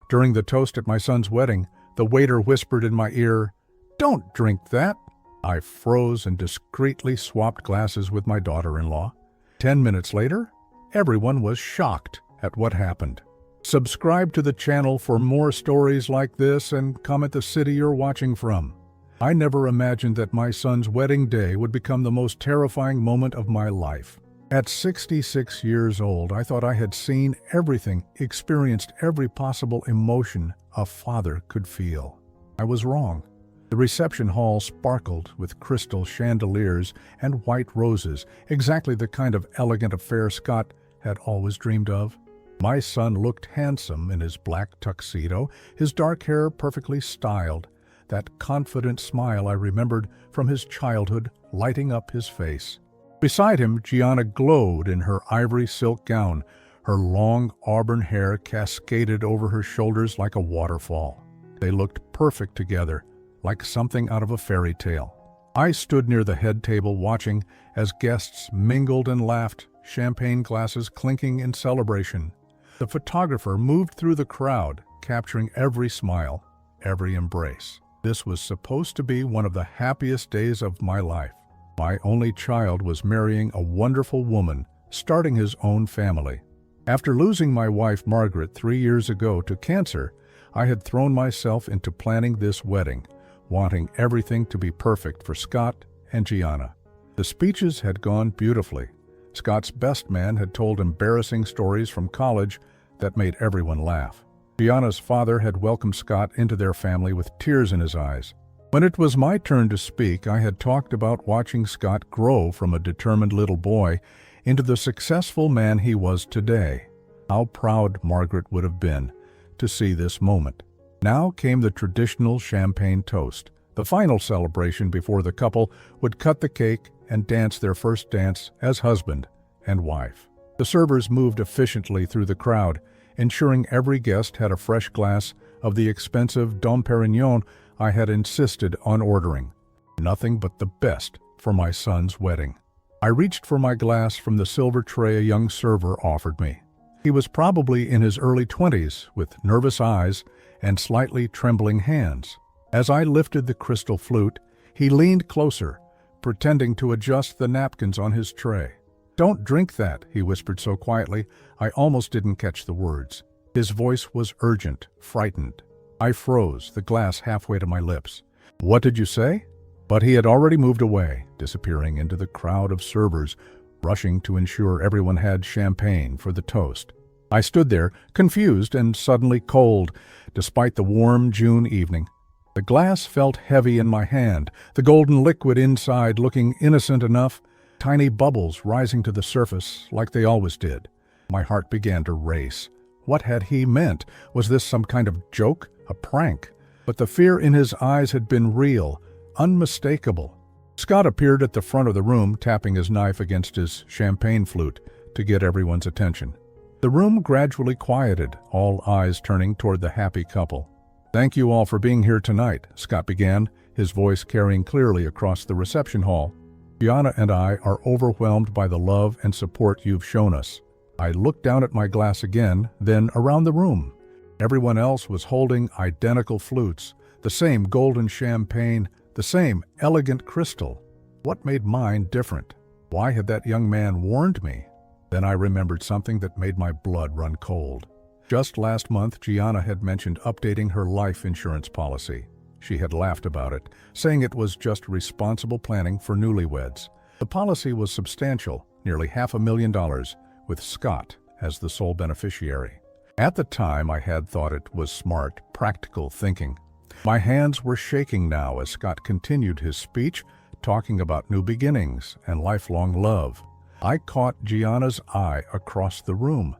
During the toast at my son's wedding, the waiter whispered in my ear, "Don't drink that." I froze and discreetly swapped glasses with my daughter-in-law. 10 minutes later, everyone was shocked at what happened. Subscribe to the channel for more stories like this and comment the city you're watching from. I never imagined that my son's wedding day would become the most terrifying moment of my life. At 66 years old, I thought I had seen everything, experienced every possible emotion a father could feel. I was wrong. The reception hall sparkled with crystal chandeliers and white roses, exactly the kind of elegant affair Scott had always dreamed of. My son looked handsome in his black tuxedo, his dark hair perfectly styled, that confident smile I remembered from his childhood lighting up his face. Beside him, Gianna glowed in her ivory silk gown. Her long auburn hair cascaded over her shoulders like a waterfall. They looked perfect together, like something out of a fairy tale. I stood near the head table watching as guests mingled and laughed, champagne glasses clinking in celebration. The photographer moved through the crowd, capturing every smile, every embrace. This was supposed to be one of the happiest days of my life. My only child was marrying a wonderful woman, starting his own family. After losing my wife Margaret 3 years ago to cancer, I had thrown myself into planning this wedding, wanting everything to be perfect for Scott and Gianna. The speeches had gone beautifully. Scott's best man had told embarrassing stories from college that made everyone laugh. Gianna's father had welcomed Scott into their family with tears in his eyes. When it was my turn to speak, I had talked about watching Scott grow from a determined little boy into the successful man he was today. How proud Margaret would have been to see this moment. Now came the traditional champagne toast, the final celebration before the couple would cut the cake and dance their first dance as husband and wife. The servers moved efficiently through the crowd, ensuring every guest had a fresh glass of the expensive Dom Perignon I had insisted on ordering. Nothing but the best for my son's wedding. I reached for my glass from the silver tray a young server offered me. He was probably in his early 20s, with nervous eyes and slightly trembling hands. As I lifted the crystal flute, he leaned closer, pretending to adjust the napkins on his tray. "Don't drink that," he whispered so quietly I almost didn't catch the words. His voice was urgent, frightened. I froze, the glass halfway to my lips. "What did you say?" But he had already moved away, disappearing into the crowd of servers, rushing to ensure everyone had champagne for the toast. I stood there, confused and suddenly cold, despite the warm June evening. The glass felt heavy in my hand, the golden liquid inside looking innocent enough, tiny bubbles rising to the surface like they always did. My heart began to race. What had he meant? Was this some kind of joke, a prank? But the fear in his eyes had been real, unmistakable. Scott appeared at the front of the room, tapping his knife against his champagne flute to get everyone's attention. The room gradually quieted, all eyes turning toward the happy couple. "Thank you all for being here tonight," Scott began, his voice carrying clearly across the reception hall. "Gianna and I are overwhelmed by the love and support you've shown us." I looked down at my glass again, then around the room. Everyone else was holding identical flutes, the same golden champagne, the same elegant crystal. What made mine different? Why had that young man warned me? Then I remembered something that made my blood run cold. Just last month, Gianna had mentioned updating her life insurance policy. She had laughed about it, saying it was just responsible planning for newlyweds. The policy was substantial, nearly $500,000, with Scott as the sole beneficiary. At the time, I had thought it was smart, practical thinking. My hands were shaking now as Scott continued his speech, talking about new beginnings and lifelong love. I caught Gianna's eye across the room.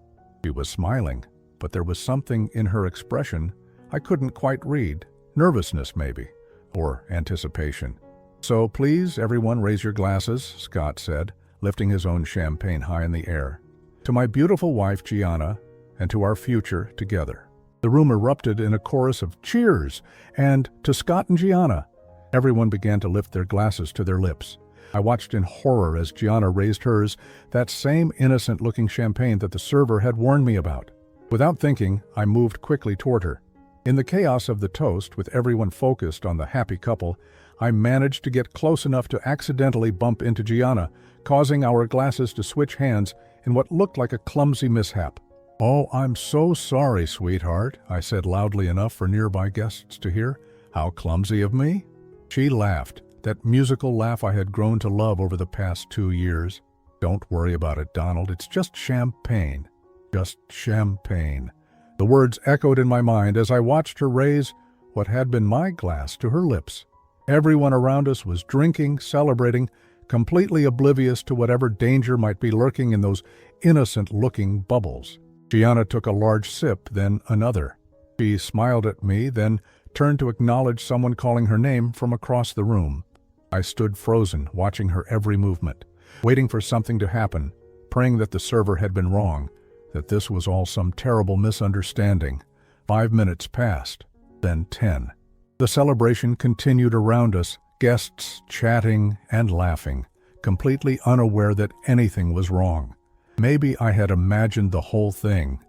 She was smiling, but there was something in her expression I couldn't quite read. Nervousness, maybe, or anticipation. "So please, everyone raise your glasses," Scott said, lifting his own champagne high in the air. "To my beautiful wife, Gianna, and to our future together." The room erupted in a chorus of cheers, and to Scott and Gianna. Everyone began to lift their glasses to their lips. I watched in horror as Gianna raised hers, that same innocent-looking champagne that the server had warned me about. Without thinking, I moved quickly toward her. In the chaos of the toast, with everyone focused on the happy couple, I managed to get close enough to accidentally bump into Gianna, causing our glasses to switch hands in what looked like a clumsy mishap. "Oh, I'm so sorry, sweetheart," I said loudly enough for nearby guests to hear. "How clumsy of me?" She laughed, that musical laugh I had grown to love over the past 2 years. "Don't worry about it, Donald. It's just champagne. Just champagne." The words echoed in my mind as I watched her raise what had been my glass to her lips. Everyone around us was drinking, celebrating, completely oblivious to whatever danger might be lurking in those innocent-looking bubbles. Gianna took a large sip, then another. She smiled at me, then turned to acknowledge someone calling her name from across the room. I stood frozen, watching her every movement, waiting for something to happen, praying that the server had been wrong, that this was all some terrible misunderstanding. 5 minutes passed, then 10. The celebration continued around us, guests chatting and laughing, completely unaware that anything was wrong. Maybe I had imagined the whole thing.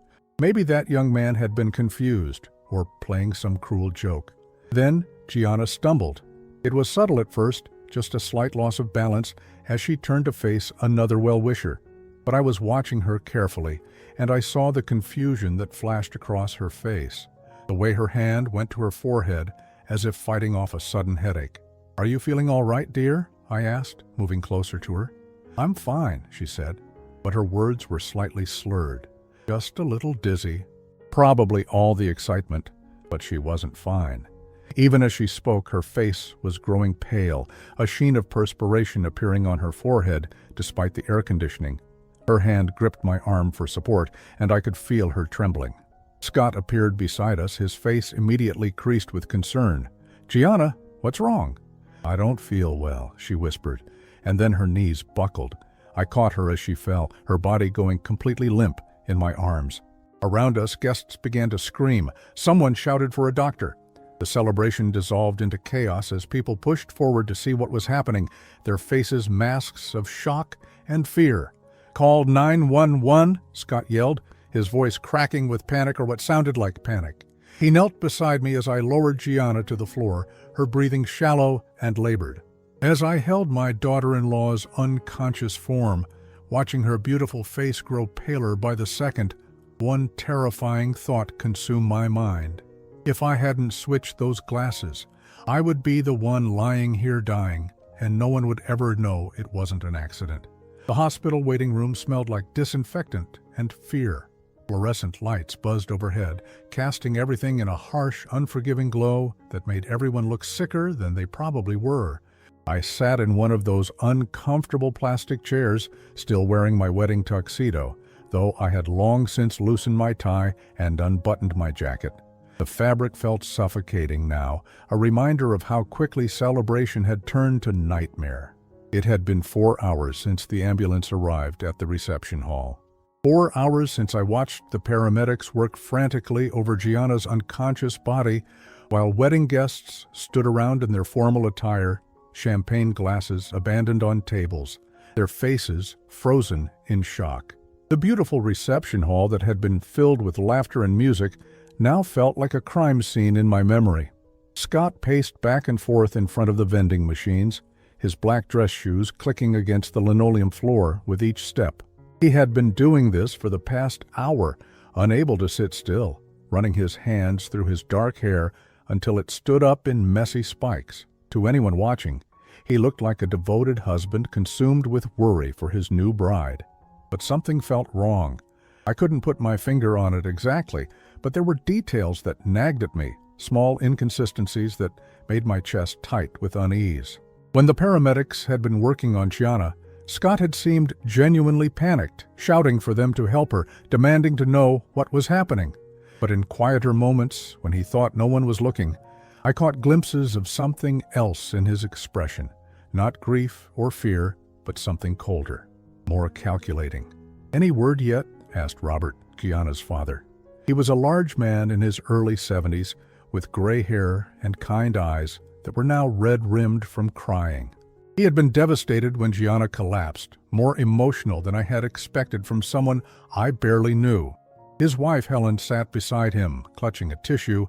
Maybe that young man had been confused or playing some cruel joke. Then Gianna stumbled. It was subtle at first, just a slight loss of balance as she turned to face another well-wisher. But I was watching her carefully, and I saw the confusion that flashed across her face, the way her hand went to her forehead as if fighting off a sudden headache. "Are you feeling all right, dear?" I asked, moving closer to her. "I'm fine," she said, but her words were slightly slurred. "Just a little dizzy." Probably all the excitement, but she wasn't fine. Even as she spoke, her face was growing pale, a sheen of perspiration appearing on her forehead despite the air conditioning. Her hand gripped my arm for support, and I could feel her trembling. Scott appeared beside us, his face immediately creased with concern. "Gianna, what's wrong?" "I don't feel well," she whispered, and then her knees buckled. I caught her as she fell, her body going completely limp, in my arms. Around us, guests began to scream. Someone shouted for a doctor. The celebration dissolved into chaos as people pushed forward to see what was happening, their faces masks of shock and fear. "Call 911, Scott yelled, his voice cracking with panic or what sounded like panic. He knelt beside me as I lowered Gianna to the floor, her breathing shallow and labored. As I held my daughter-in-law's unconscious form, watching her beautiful face grow paler by the second, one terrifying thought consumed my mind. If I hadn't switched those glasses, I would be the one lying here dying, and no one would ever know it wasn't an accident. The hospital waiting room smelled like disinfectant and fear. Fluorescent lights buzzed overhead, casting everything in a harsh, unforgiving glow that made everyone look sicker than they probably were. I sat in one of those uncomfortable plastic chairs, still wearing my wedding tuxedo, though I had long since loosened my tie and unbuttoned my jacket. The fabric felt suffocating now, a reminder of how quickly celebration had turned to nightmare. It had been 4 hours since the ambulance arrived at the reception hall. 4 hours since I watched the paramedics work frantically over Gianna's unconscious body while wedding guests stood around in their formal attire, champagne glasses abandoned on tables, their faces frozen in shock. The beautiful reception hall that had been filled with laughter and music now felt like a crime scene in my memory. Scott paced back and forth in front of the vending machines, his black dress shoes clicking against the linoleum floor with each step. He had been doing this for the past hour, unable to sit still, running his hands through his dark hair until it stood up in messy spikes. To anyone watching, he looked like a devoted husband consumed with worry for his new bride. But something felt wrong. I couldn't put my finger on it exactly, but there were details that nagged at me, small inconsistencies that made my chest tight with unease. When the paramedics had been working on Gianna, Scott had seemed genuinely panicked, shouting for them to help her, demanding to know what was happening. But in quieter moments, when he thought no one was looking, I caught glimpses of something else in his expression. Not grief or fear, but something colder, more calculating. "Any word yet?" asked Robert, Gianna's father. He was a large man in his early 70s, with gray hair and kind eyes that were now red-rimmed from crying. He had been devastated when Gianna collapsed, more emotional than I had expected from someone I barely knew. His wife, Helen, sat beside him, clutching a tissue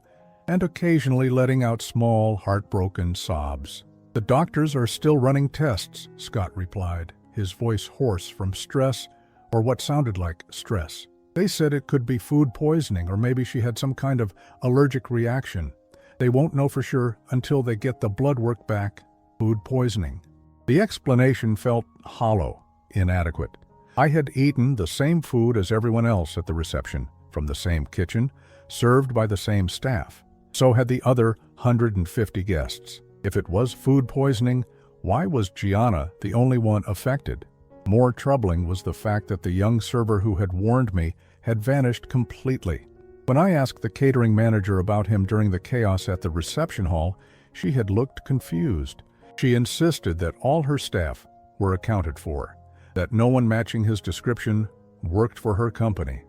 and occasionally letting out small, heartbroken sobs. "The doctors are still running tests," Scott replied, his voice hoarse from stress, or what sounded like stress. "They said it could be food poisoning, or maybe she had some kind of allergic reaction. They won't know for sure until they get the blood work back." Food poisoning. The explanation felt hollow, inadequate. I had eaten the same food as everyone else at the reception, from the same kitchen, served by the same staff. So had the other 150 guests. If it was food poisoning, why was Gianna the only one affected? More troubling was the fact that the young server who had warned me had vanished completely. When I asked the catering manager about him during the chaos at the reception hall, she had looked confused. She insisted that all her staff were accounted for, that no one matching his description worked for her company.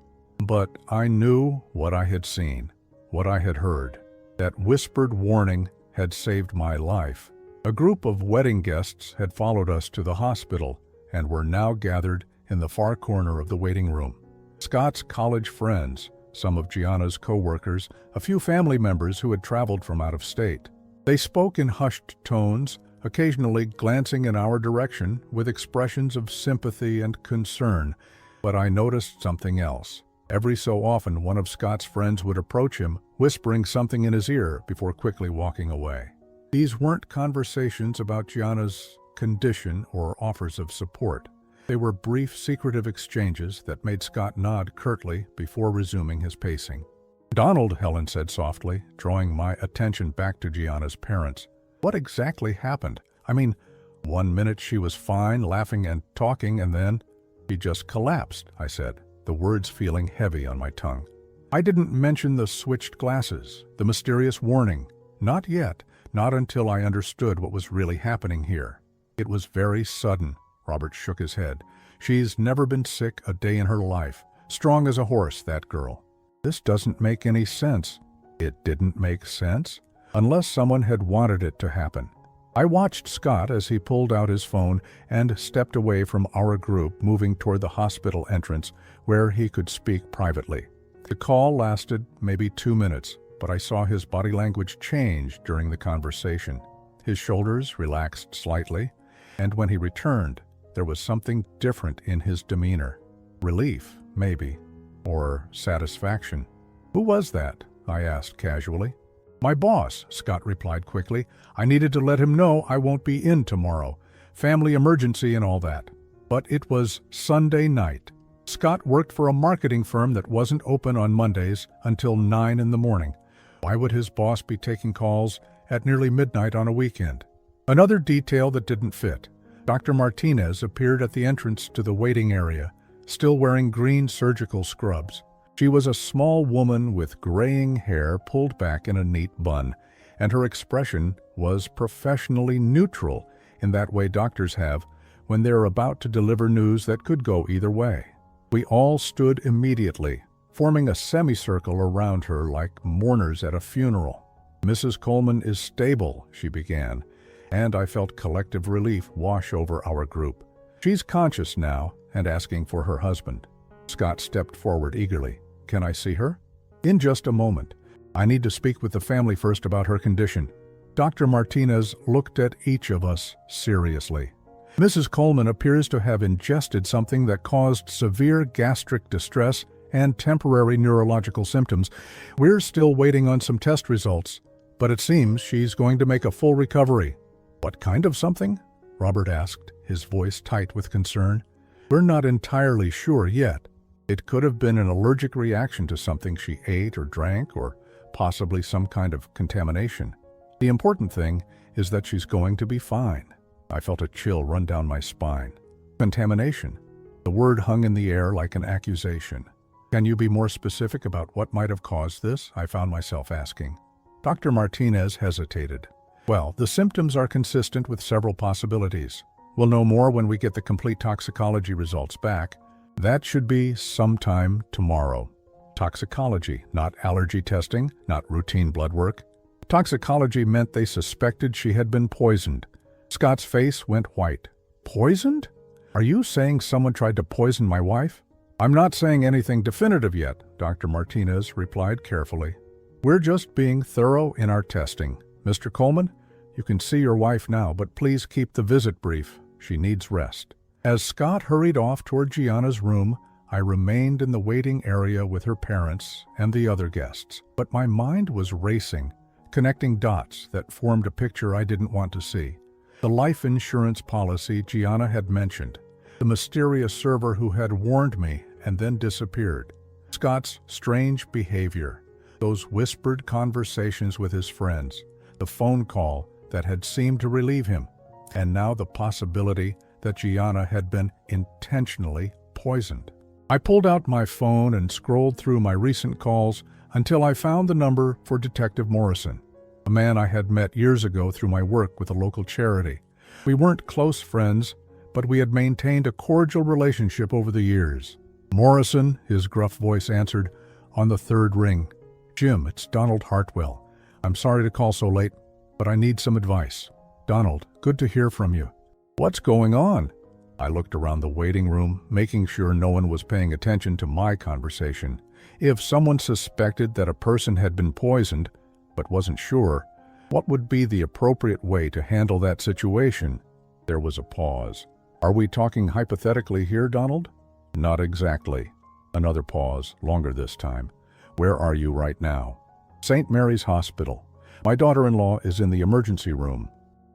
But I knew what I had seen, what I had heard. That whispered warning had saved my life. A group of wedding guests had followed us to the hospital and were now gathered in the far corner of the waiting room. Scott's college friends, some of Gianna's co-workers, a few family members who had traveled from out of state. They spoke in hushed tones, occasionally glancing in our direction with expressions of sympathy and concern. But I noticed something else. Every so often, one of Scott's friends would approach him, whispering something in his ear before quickly walking away. These weren't conversations about Gianna's condition or offers of support. They were brief, secretive exchanges that made Scott nod curtly before resuming his pacing. "Donald," Helen said softly, drawing my attention back to Gianna's parents. "What exactly happened? I mean, one minute she was fine, laughing and talking, and then she just collapsed," I said, the words feeling heavy on my tongue. "I didn't mention the switched glasses, the mysterious warning. Not yet, not until I understood what was really happening here. It was very sudden." Robert shook his head. "She's never been sick a day in her life. Strong as a horse, that girl." "This doesn't make any sense." It didn't make sense? Unless someone had wanted it to happen. I watched Scott as he pulled out his phone and stepped away from our group, moving toward the hospital entrance where he could speak privately. The call lasted maybe 2 minutes, but I saw his body language change during the conversation. His shoulders relaxed slightly, and when he returned, there was something different in his demeanor. Relief, maybe, or satisfaction. "Who was that?" I asked casually. "My boss," Scott replied quickly. "I needed to let him know I won't be in tomorrow. Family emergency and all that." But it was Sunday night. Scott worked for a marketing firm that wasn't open on Mondays until 9 in the morning. Why would his boss be taking calls at nearly midnight on a weekend? Another detail that didn't fit. Dr. Martinez appeared at the entrance to the waiting area, still wearing green surgical scrubs. She was a small woman with graying hair pulled back in a neat bun, and her expression was professionally neutral in that way doctors have when they're about to deliver news that could go either way. We all stood immediately, forming a semicircle around her like mourners at a funeral. "Mrs. Coleman is stable," she began, and I felt collective relief wash over our group. "She's conscious now and asking for her husband." Scott stepped forward eagerly. "Can I see her?" "In just a moment. I need to speak with the family first about her condition." Dr. Martinez looked at each of us seriously. "Mrs. Coleman appears to have ingested something that caused severe gastric distress and temporary neurological symptoms. We're still waiting on some test results, but it seems she's going to make a full recovery." "What kind of something?" Robert asked, his voice tight with concern. "We're not entirely sure yet. It could have been an allergic reaction to something she ate or drank, or possibly some kind of contamination. The important thing is that she's going to be fine." I felt a chill run down my spine. Contamination. The word hung in the air like an accusation. "Can you be more specific about what might have caused this?" I found myself asking. Dr. Martinez hesitated. "Well, the symptoms are consistent with several possibilities. We'll know more when we get the complete toxicology results back. That should be sometime tomorrow." Toxicology, not allergy testing, not routine blood work. Toxicology meant they suspected she had been poisoned. Scott's face went white. "Poisoned? Are you saying someone tried to poison my wife?" I'm not saying anything definitive yet, Dr. Martinez replied carefully. We're just being thorough in our testing. Mr. Coleman, you can see your wife now, but please keep the visit brief. She needs rest. As Scott hurried off toward Gianna's room, I remained in the waiting area with her parents and the other guests. But my mind was racing, connecting dots that formed a picture I didn't want to see. The life insurance policy Gianna had mentioned, the mysterious server who had warned me and then disappeared, Scott's strange behavior, those whispered conversations with his friends, the phone call that had seemed to relieve him, and now the possibility that Gianna had been intentionally poisoned. I pulled out my phone and scrolled through my recent calls until I found the number for Detective Morrison, a man I had met years ago through my work with a local charity. We weren't close friends, but we had maintained a cordial relationship over the years. Morrison, his gruff voice answered on the third ring. Jim, it's Donald Hartwell. I'm sorry to call so late, but I need some advice. Donald, good to hear from you. What's going on? I looked around the waiting room, making sure no one was paying attention to my conversation. If someone suspected that a person had been poisoned, but wasn't sure, what would be the appropriate way to handle that situation? There was a pause. Are we talking hypothetically here, Donald? Not exactly. Another pause, longer this time. Where are you right now? St. Mary's Hospital. My daughter-in-law is in the emergency room.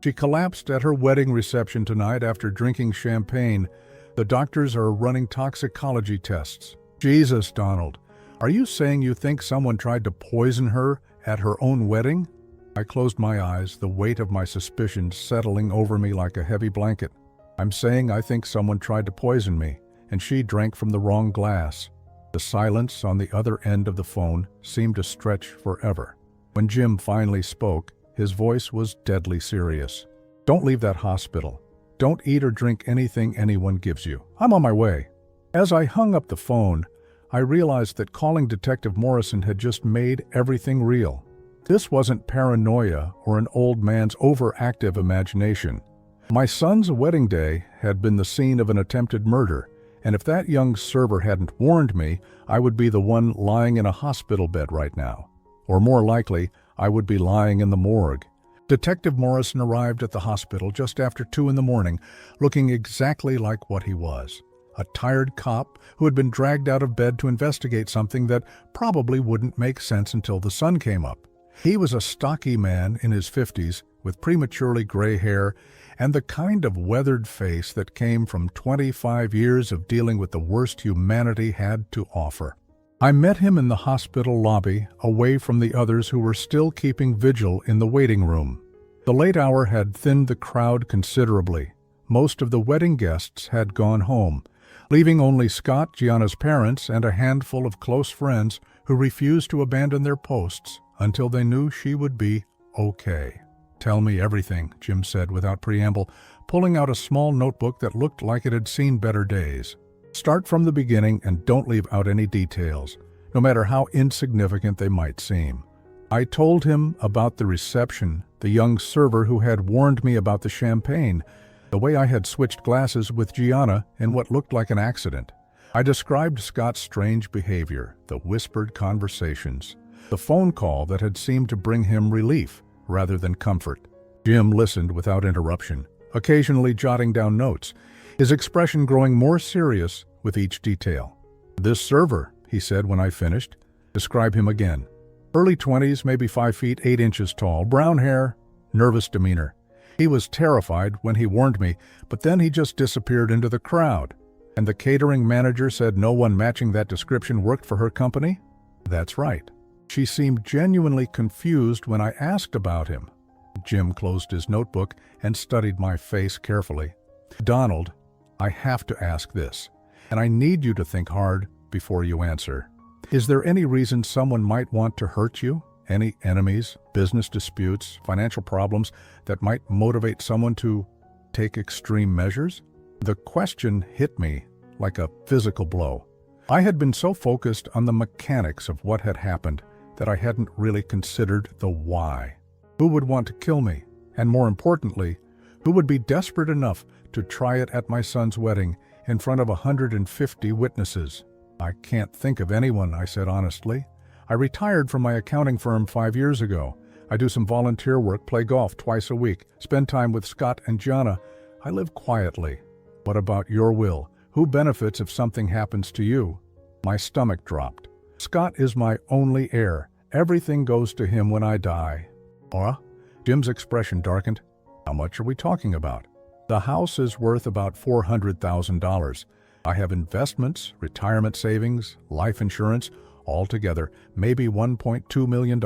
She collapsed at her wedding reception tonight after drinking champagne. The doctors are running toxicology tests. Jesus, Donald, are you saying you think someone tried to poison her at her own wedding? I closed my eyes, the weight of my suspicions settling over me like a heavy blanket. I'm saying I think someone tried to poison me, and she drank from the wrong glass. The silence on the other end of the phone seemed to stretch forever. When Jim finally spoke, his voice was deadly serious. Don't leave that hospital. Don't eat or drink anything anyone gives you. I'm on my way. As I hung up the phone, I realized that calling Detective Morrison had just made everything real. This wasn't paranoia or an old man's overactive imagination. My son's wedding day had been the scene of an attempted murder, and if that young server hadn't warned me, I would be the one lying in a hospital bed right now. Or more likely, I would be lying in the morgue. Detective Morrison arrived at the hospital just after 2 a.m, looking exactly like what he was. A tired cop who had been dragged out of bed to investigate something that probably wouldn't make sense until the sun came up. He was a stocky man in his 50s with prematurely gray hair and the kind of weathered face that came from 25 years of dealing with the worst humanity had to offer. I met him in the hospital lobby, away from the others who were still keeping vigil in the waiting room. The late hour had thinned the crowd considerably. Most of the wedding guests had gone home, leaving only Scott, Gianna's parents, and a handful of close friends who refused to abandon their posts until they knew she would be okay. Tell me everything, Jim said without preamble, pulling out a small notebook that looked like it had seen better days. Start from the beginning and don't leave out any details, no matter how insignificant they might seem. I told him about the reception, the young server who had warned me about the champagne, the way I had switched glasses with Gianna in what looked like an accident. I described Scott's strange behavior, the whispered conversations, the phone call that had seemed to bring him relief rather than comfort. Jim listened without interruption, occasionally jotting down notes, his expression growing more serious with each detail. This server, he said when I finished. Describe him again. Early 20s, maybe 5 feet 8 inches tall, brown hair, nervous demeanor. He was terrified when he warned me, but then he just disappeared into the crowd. And the catering manager said no one matching that description worked for her company? That's right. She seemed genuinely confused when I asked about him. Jim closed his notebook and studied my face carefully. Donald, I have to ask this, and I need you to think hard before you answer. Is there any reason someone might want to hurt you? Any enemies, business disputes, financial problems that might motivate someone to take extreme measures? The question hit me like a physical blow. I had been so focused on the mechanics of what had happened that I hadn't really considered the why. Who would want to kill me? And more importantly, who would be desperate enough to try it at my son's wedding in front of 150 witnesses? I can't think of anyone, I said honestly. I retired from my accounting firm 5 years ago. I do some volunteer work, play golf twice a week, spend time with Scott and Gianna. I live quietly. What about your will? Who benefits if something happens to you? My stomach dropped. Scott is my only heir. Everything goes to him when I die. Jim's expression darkened. How much are we talking about? The house is worth about $400,000. I have investments, retirement savings, life insurance, altogether maybe $1.2 million.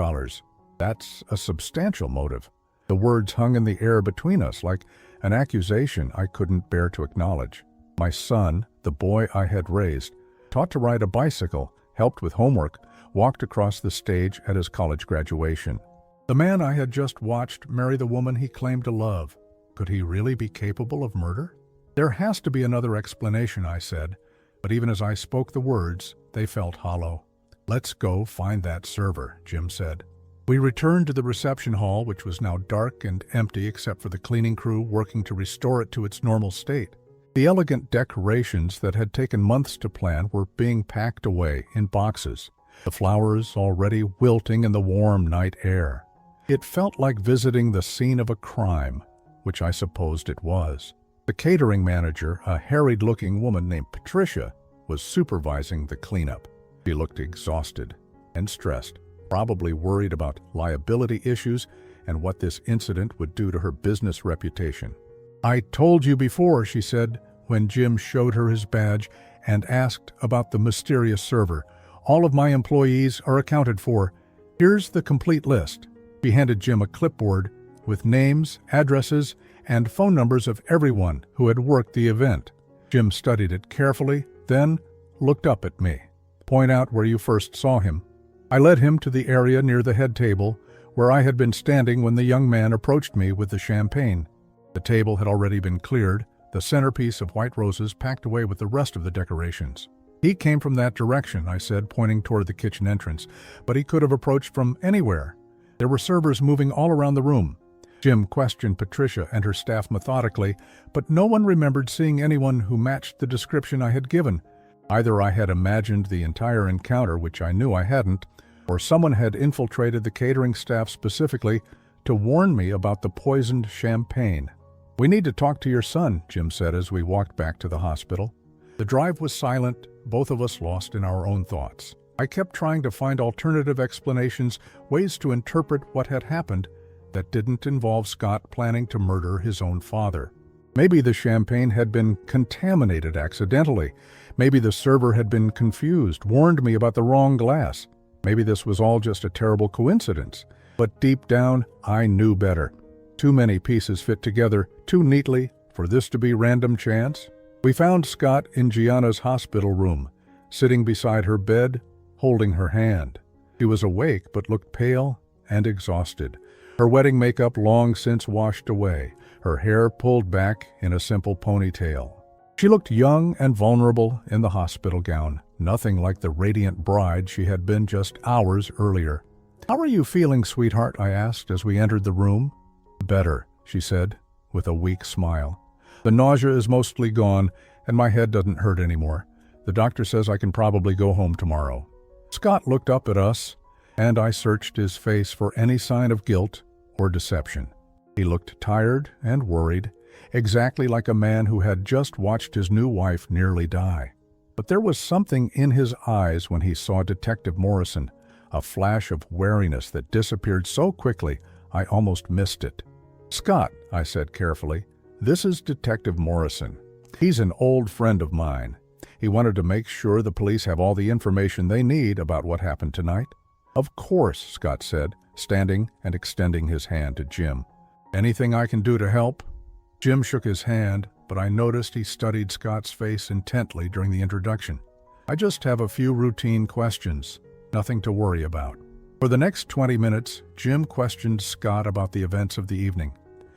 That's a substantial motive. The words hung in the air between us like an accusation I couldn't bear to acknowledge. My son, the boy I had raised, taught to ride a bicycle, helped with homework, walked across the stage at his college graduation. The man I had just watched marry the woman he claimed to love. Could he really be capable of murder? There has to be another explanation, I said, but even as I spoke the words, they felt hollow. Let's go find that server, Jim said. We returned to the reception hall, which was now dark and empty except for the cleaning crew working to restore it to its normal state. The elegant decorations that had taken months to plan were being packed away in boxes, the flowers already wilting in the warm night air. It felt like visiting the scene of a crime, which I supposed it was. The catering manager, a harried-looking woman named Patricia, was supervising the cleanup. She looked exhausted and stressed, probably worried about liability issues and what this incident would do to her business reputation. I told you before, she said, when Jim showed her his badge and asked about the mysterious server. All of my employees are accounted for. Here's the complete list. She handed Jim a clipboard with names, addresses, and phone numbers of everyone who had worked the event. Jim studied it carefully, then looked up at me. Point out where you first saw him. I led him to the area near the head table, where I had been standing when the young man approached me with the champagne. The table had already been cleared, the centerpiece of white roses packed away with the rest of the decorations. He came from that direction, I said, pointing toward the kitchen entrance, but he could have approached from anywhere. There were servers moving all around the room. Jim questioned Patricia and her staff methodically, but no one remembered seeing anyone who matched the description I had given. Either I had imagined the entire encounter, which I knew I hadn't, or someone had infiltrated the catering staff specifically to warn me about the poisoned champagne. We need to talk to your son, Jim said as we walked back to the hospital. The drive was silent, both of us lost in our own thoughts. I kept trying to find alternative explanations, ways to interpret what had happened that didn't involve Scott planning to murder his own father. Maybe the champagne had been contaminated accidentally. Maybe the server had been confused, warned me about the wrong glass. Maybe this was all just a terrible coincidence. But deep down, I knew better. Too many pieces fit together too neatly for this to be random chance. We found Scott in Gianna's hospital room, sitting beside her bed, holding her hand. She was awake but looked pale and exhausted. Her wedding makeup long since washed away, her hair pulled back in a simple ponytail. She looked young and vulnerable in the hospital gown, nothing like the radiant bride she had been just hours earlier. "How are you feeling, sweetheart?" I asked as we entered the room. "Better," she said, with a weak smile. "The nausea is mostly gone, and my head doesn't hurt anymore. The doctor says I can probably go home tomorrow." Scott looked up at us, and I searched his face for any sign of guilt or deception. He looked tired and worried, exactly like a man who had just watched his new wife nearly die. But there was something in his eyes when he saw Detective Morrison, a flash of wariness that disappeared so quickly I almost missed it. "Scott," I said carefully, "this is Detective Morrison. He's an old friend of mine. He wanted to make sure the police have all the information they need about what happened tonight." "Of course," Scott said, standing and extending his hand to Jim. "Anything I can do to help?" Jim shook his hand, but I noticed he studied Scott's face intently during the introduction. "I just have a few routine questions, nothing to worry about." For the next 20 minutes, Jim questioned Scott about the events of the evening.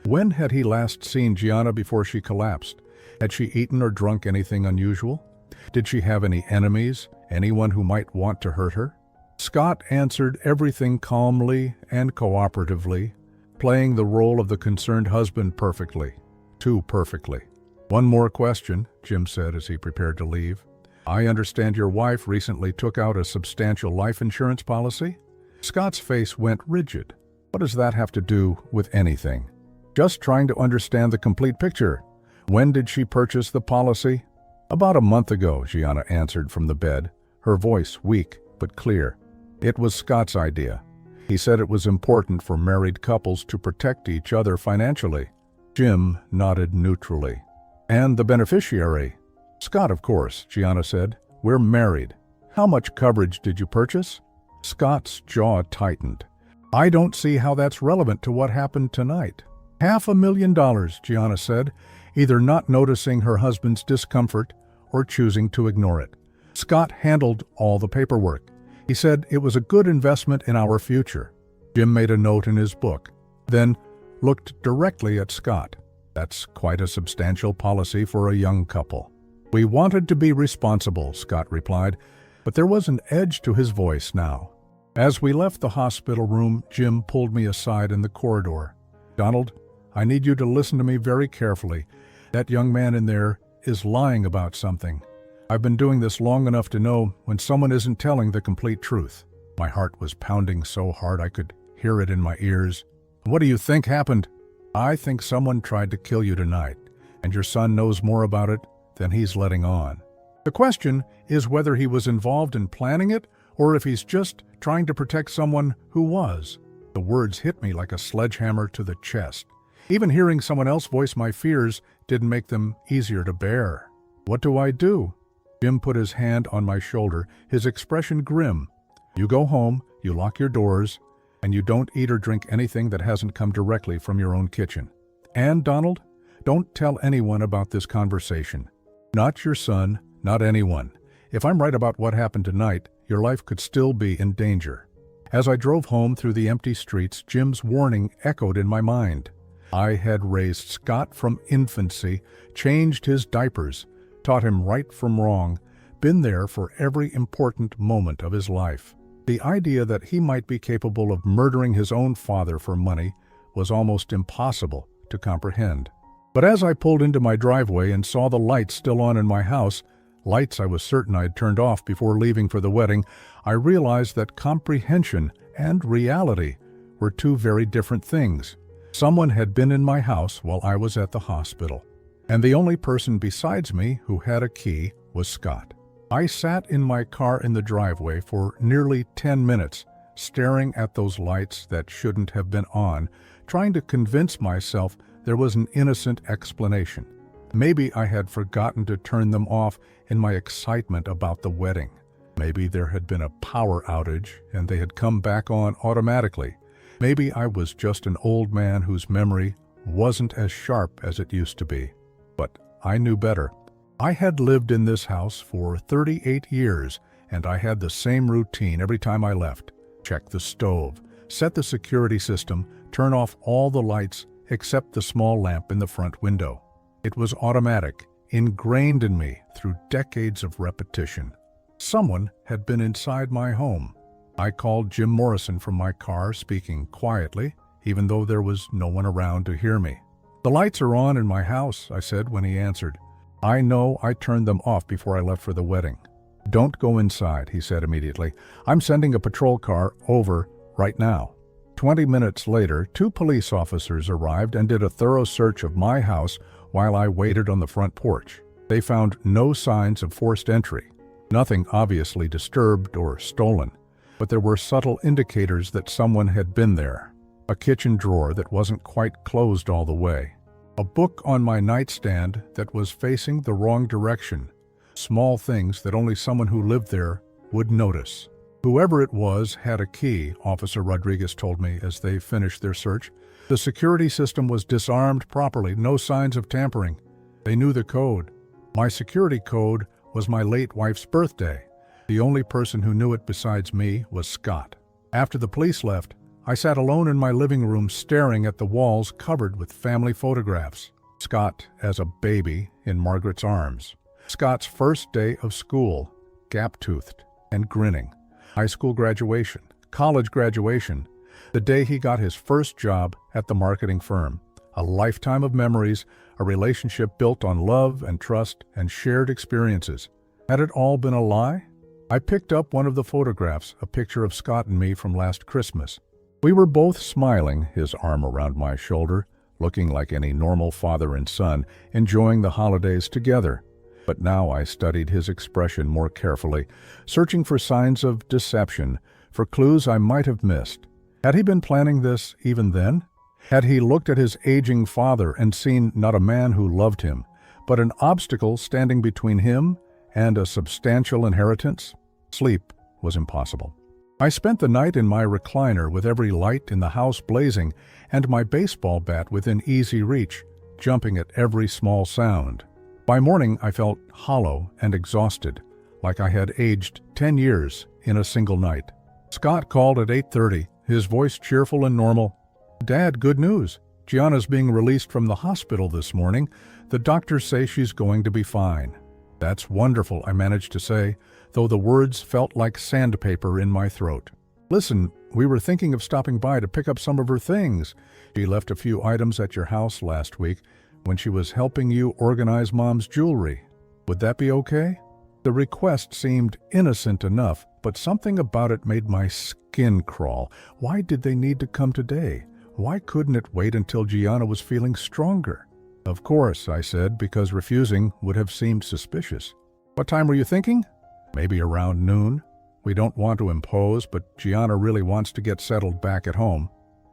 When had he last seen Gianna before she collapsed? Had she eaten or drunk anything unusual? Did she have any enemies, anyone who might want to hurt her? Scott answered everything calmly and cooperatively, playing the role of the concerned husband perfectly. Too perfectly. "One more question," Jim said as he prepared to leave. I understand your wife recently took out a substantial life insurance policy? Scott's face went rigid. What does that have to do with anything? Just trying to understand the complete picture. When did she purchase the policy? About a month ago, Gianna answered from the bed, her voice weak but clear. It was Scott's idea. He said it was important for married couples to protect each other financially. Jim nodded neutrally. And the beneficiary? Scott, of course, Gianna said. We're married. How much coverage did you purchase? Scott's jaw tightened. I don't see how that's relevant to what happened tonight. $500,000, Gianna said, either not noticing her husband's discomfort or choosing to ignore it. Scott handled all the paperwork. He said it was a good investment in our future. Jim made a note in his book, then looked directly at Scott. That's quite a substantial policy for a young couple. We wanted to be responsible, Scott replied, but there was an edge to his voice now. As we left the hospital room, Jim pulled me aside in the corridor. Donald, I need you to listen to me very carefully. That young man in there is lying about something. I've been doing this long enough to know when someone isn't telling the complete truth. My heart was pounding so hard I could hear it in my ears. What do you think happened? I think someone tried to kill you tonight, and your son knows more about it than he's letting on. The question is whether he was involved in planning it or if he's just trying to protect someone who was. The words hit me like a sledgehammer to the chest. Even hearing someone else voice my fears didn't make them easier to bear. What do I do? Jim put his hand on my shoulder, his expression grim. You go home, you lock your doors, and you don't eat or drink anything that hasn't come directly from your own kitchen. And, Donald, don't tell anyone about this conversation. Not your son, not anyone. If I'm right about what happened tonight, your life could still be in danger. As I drove home through the empty streets, Jim's warning echoed in my mind. I had raised Scott from infancy, changed his diapers, taught him right from wrong, been there for every important moment of his life. The idea that he might be capable of murdering his own father for money was almost impossible to comprehend. But as I pulled into my driveway and saw the lights still on in my house, lights I was certain I'd turned off before leaving for the wedding, I realized that comprehension and reality were two very different things. Someone had been in my house while I was at the hospital, and the only person besides me who had a key was Scott. I sat in my car in the driveway for nearly 10 minutes, staring at those lights that shouldn't have been on, trying to convince myself there was an innocent explanation. Maybe I had forgotten to turn them off in my excitement about the wedding. Maybe there had been a power outage and they had come back on automatically. Maybe I was just an old man whose memory wasn't as sharp as it used to be. But I knew better. I had lived in this house for 38 years, and I had the same routine every time I left. Check the stove, set the security system, turn off all the lights except the small lamp in the front window. It was automatic, ingrained in me through decades of repetition. Someone had been inside my home. I called Jim Morrison from my car, speaking quietly, even though there was no one around to hear me. The lights are on in my house, I said when he answered. I know I turned them off before I left for the wedding. Don't go inside, he said immediately. I'm sending a patrol car over right now. 20 minutes later, 2 police officers arrived and did a thorough search of my house while I waited on the front porch. They found no signs of forced entry. Nothing obviously disturbed or stolen, but there were subtle indicators that someone had been there. A kitchen drawer that wasn't quite closed all the way. A book on my nightstand that was facing the wrong direction. Small things that only someone who lived there would notice. Whoever it was had a key, Officer Rodriguez told me as they finished their search. The security system was disarmed properly, no signs of tampering. They knew the code. My security code was my late wife's birthday. The only person who knew it besides me was Scott. After the police left, I sat alone in my living room staring at the walls covered with family photographs. Scott as a baby in Margaret's arms. Scott's first day of school, gap-toothed and grinning. High school graduation, college graduation, the day he got his first job at the marketing firm. A lifetime of memories, a relationship built on love and trust and shared experiences. Had it all been a lie? I picked up one of the photographs, a picture of Scott and me from last Christmas. We were both smiling, his arm around my shoulder, looking like any normal father and son, enjoying the holidays together. But now I studied his expression more carefully, searching for signs of deception, for clues I might have missed. Had he been planning this even then? Had he looked at his aging father and seen not a man who loved him, but an obstacle standing between him and a substantial inheritance? Sleep was impossible. I spent the night in my recliner with every light in the house blazing and my baseball bat within easy reach, jumping at every small sound. By morning, I felt hollow and exhausted, like I had aged 10 years in a single night. Scott called at 8:30, his voice cheerful and normal. "Dad, good news. Gianna's being released from the hospital this morning. The doctors say she's going to be fine." "That's wonderful," I managed to say, though the words felt like sandpaper in my throat. "Listen, we were thinking of stopping by to pick up some of her things. She left a few items at your house last week when she was helping you organize Mom's jewelry. Would that be okay?" The request seemed innocent enough, but something about it made my skin crawl. Why did they need to come today? Why couldn't it wait until Gianna was feeling stronger? "Of course," I said, because refusing would have seemed suspicious. "What time were you thinking?" "Maybe around noon. We don't want to impose, but Gianna really wants to get settled back at home.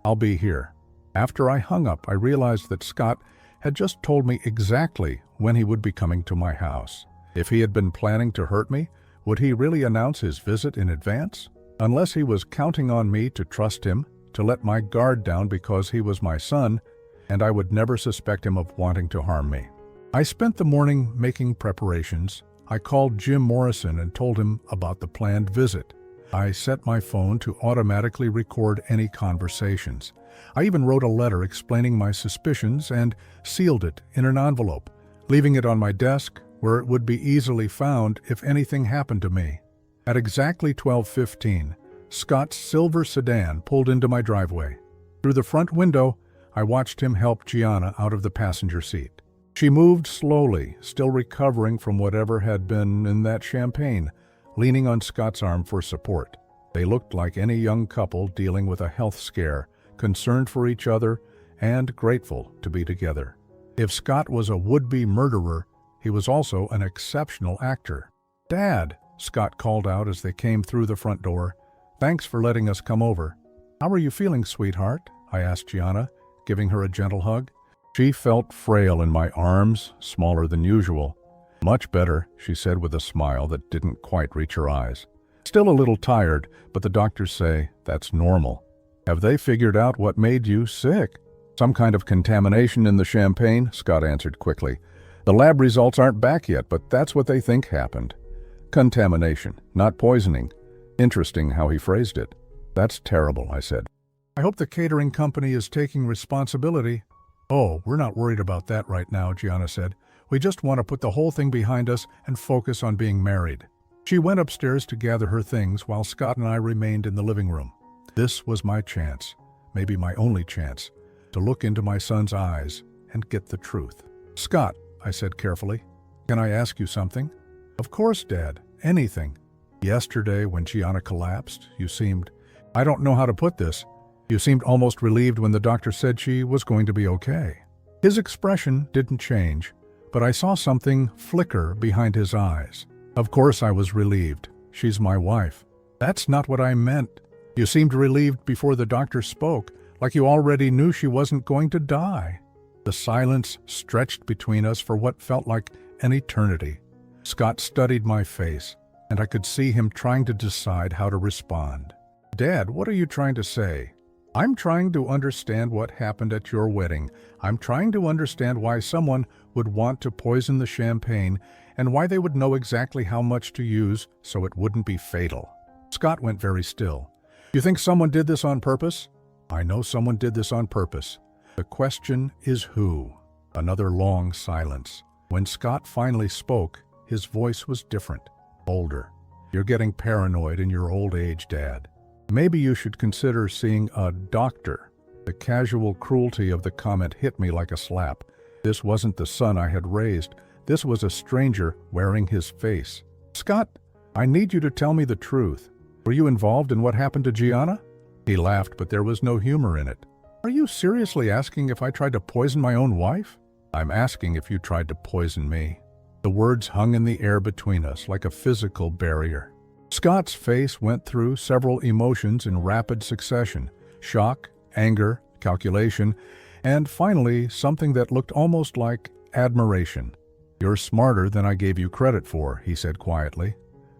I'll be here." After I hung up, I realized that Scott had just told me exactly when he would be coming to my house. If he had been planning to hurt me, would he really announce his visit in advance? Unless he was counting on me to trust him, to let my guard down because he was my son, and I would never suspect him of wanting to harm me. I spent the morning making preparations. I called Jim Morrison and told him about the planned visit. I set my phone to automatically record any conversations. I even wrote a letter explaining my suspicions and sealed it in an envelope, leaving it on my desk where it would be easily found if anything happened to me. At exactly 12:15, Scott's silver sedan pulled into my driveway. Through the front window, I watched him help Gianna out of the passenger seat. She moved slowly, still recovering from whatever had been in that champagne, leaning on Scott's arm for support. They looked like any young couple dealing with a health scare, concerned for each other and grateful to be together. If Scott was a would-be murderer, he was also an exceptional actor. "Dad," Scott called out as they came through the front door. "Thanks for letting us come over." "How are you feeling, sweetheart?" I asked Gianna, giving her a gentle hug. She felt frail in my arms, smaller than usual. "Much better," she said with a smile that didn't quite reach her eyes. "Still a little tired, but the doctors say that's normal." "Have they figured out what made you sick?" "Some kind of contamination in the champagne," Scott answered quickly. "The lab results aren't back yet, but that's what they think happened." "Contamination, not poisoning." Interesting how he phrased it. "That's terrible," I said. "I hope the catering company is taking responsibility." "Oh, we're not worried about that right now," Gianna said. "We just want to put the whole thing behind us and focus on being married." She went upstairs to gather her things while Scott and I remained in the living room. This was my chance, maybe my only chance, to look into my son's eyes and get the truth. "Scott," I said carefully, "can I ask you something?" "Of course, Dad. Anything." "Yesterday, when Gianna collapsed, you seemed, I don't know how to put this, you seemed almost relieved when the doctor said she was going to be okay." His expression didn't change, but I saw something flicker behind his eyes. "Of course I was relieved. She's my wife." "That's not what I meant. You seemed relieved before the doctor spoke, like you already knew she wasn't going to die." The silence stretched between us for what felt like an eternity. Scott studied my face, and I could see him trying to decide how to respond. "Dad, what are you trying to say?" "I'm trying to understand what happened at your wedding. I'm trying to understand why someone would want to poison the champagne and why they would know exactly how much to use so it wouldn't be fatal." Scott went very still. "You think someone did this on purpose?" "I know someone did this on purpose. The question is who?" Another long silence. When Scott finally spoke, his voice was different, bolder. "You're getting paranoid in your old age, Dad. Maybe you should consider seeing a doctor." The casual cruelty of the comment hit me like a slap. This wasn't the son I had raised. This was a stranger wearing his face. Scott, I need you to tell me the truth. Were you involved in what happened to Gianna? He laughed, but there was no humor in it. Are you seriously asking if I tried to poison my own wife? I'm asking if you tried to poison me. The words hung in the air between us like a physical barrier. Scott's face went through several emotions in rapid succession: shock, anger, calculation, and finally something that looked almost like admiration. You're smarter than I gave you credit for, he said quietly.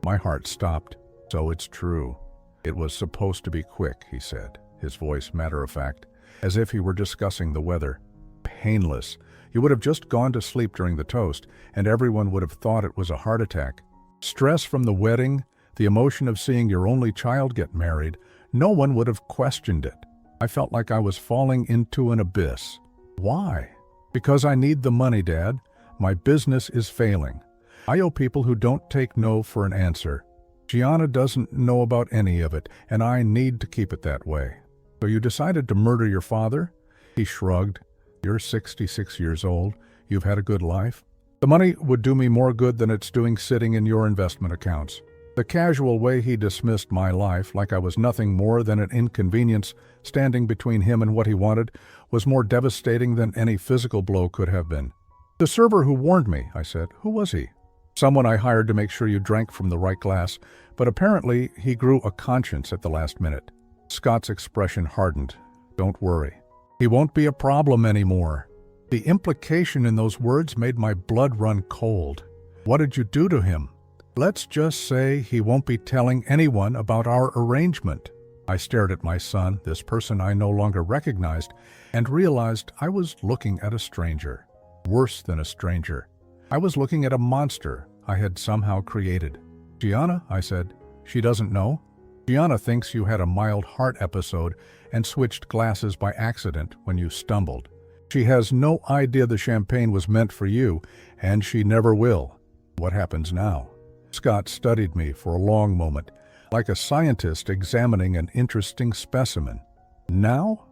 My heart stopped. So it's true. It was supposed to be quick, he said, his voice matter-of-fact, as if he were discussing the weather. Painless. You would have just gone to sleep during the toast, and everyone would have thought it was a heart attack. Stress from the wedding, the emotion of seeing your only child get married, no one would have questioned it. I felt like I was falling into an abyss. Why? Because I need the money, Dad. My business is failing. I owe people who don't take no for an answer. Gianna doesn't know about any of it, and I need to keep it that way. So you decided to murder your father? He shrugged. You're 66 years old. You've had a good life. The money would do me more good than it's doing sitting in your investment accounts. The casual way he dismissed my life, like I was nothing more than an inconvenience standing between him and what he wanted, was more devastating than any physical blow could have been. The server who warned me, I said. Who was he? Someone I hired to make sure you drank from the right glass, but apparently he grew a conscience at the last minute. Scott's expression hardened. Don't worry. He won't be a problem anymore. The implication in those words made my blood run cold. What did you do to him? Let's just say he won't be telling anyone about our arrangement. I stared at my son, this person I no longer recognized, and realized I was looking at a stranger. Worse than a stranger. I was looking at a monster I had somehow created. Gianna, I said, she doesn't know. Gianna thinks you had a mild heart episode and switched glasses by accident when you stumbled. She has no idea the champagne was meant for you, and she never will. What happens now? Scott studied me for a long moment, like a scientist examining an interesting specimen. Now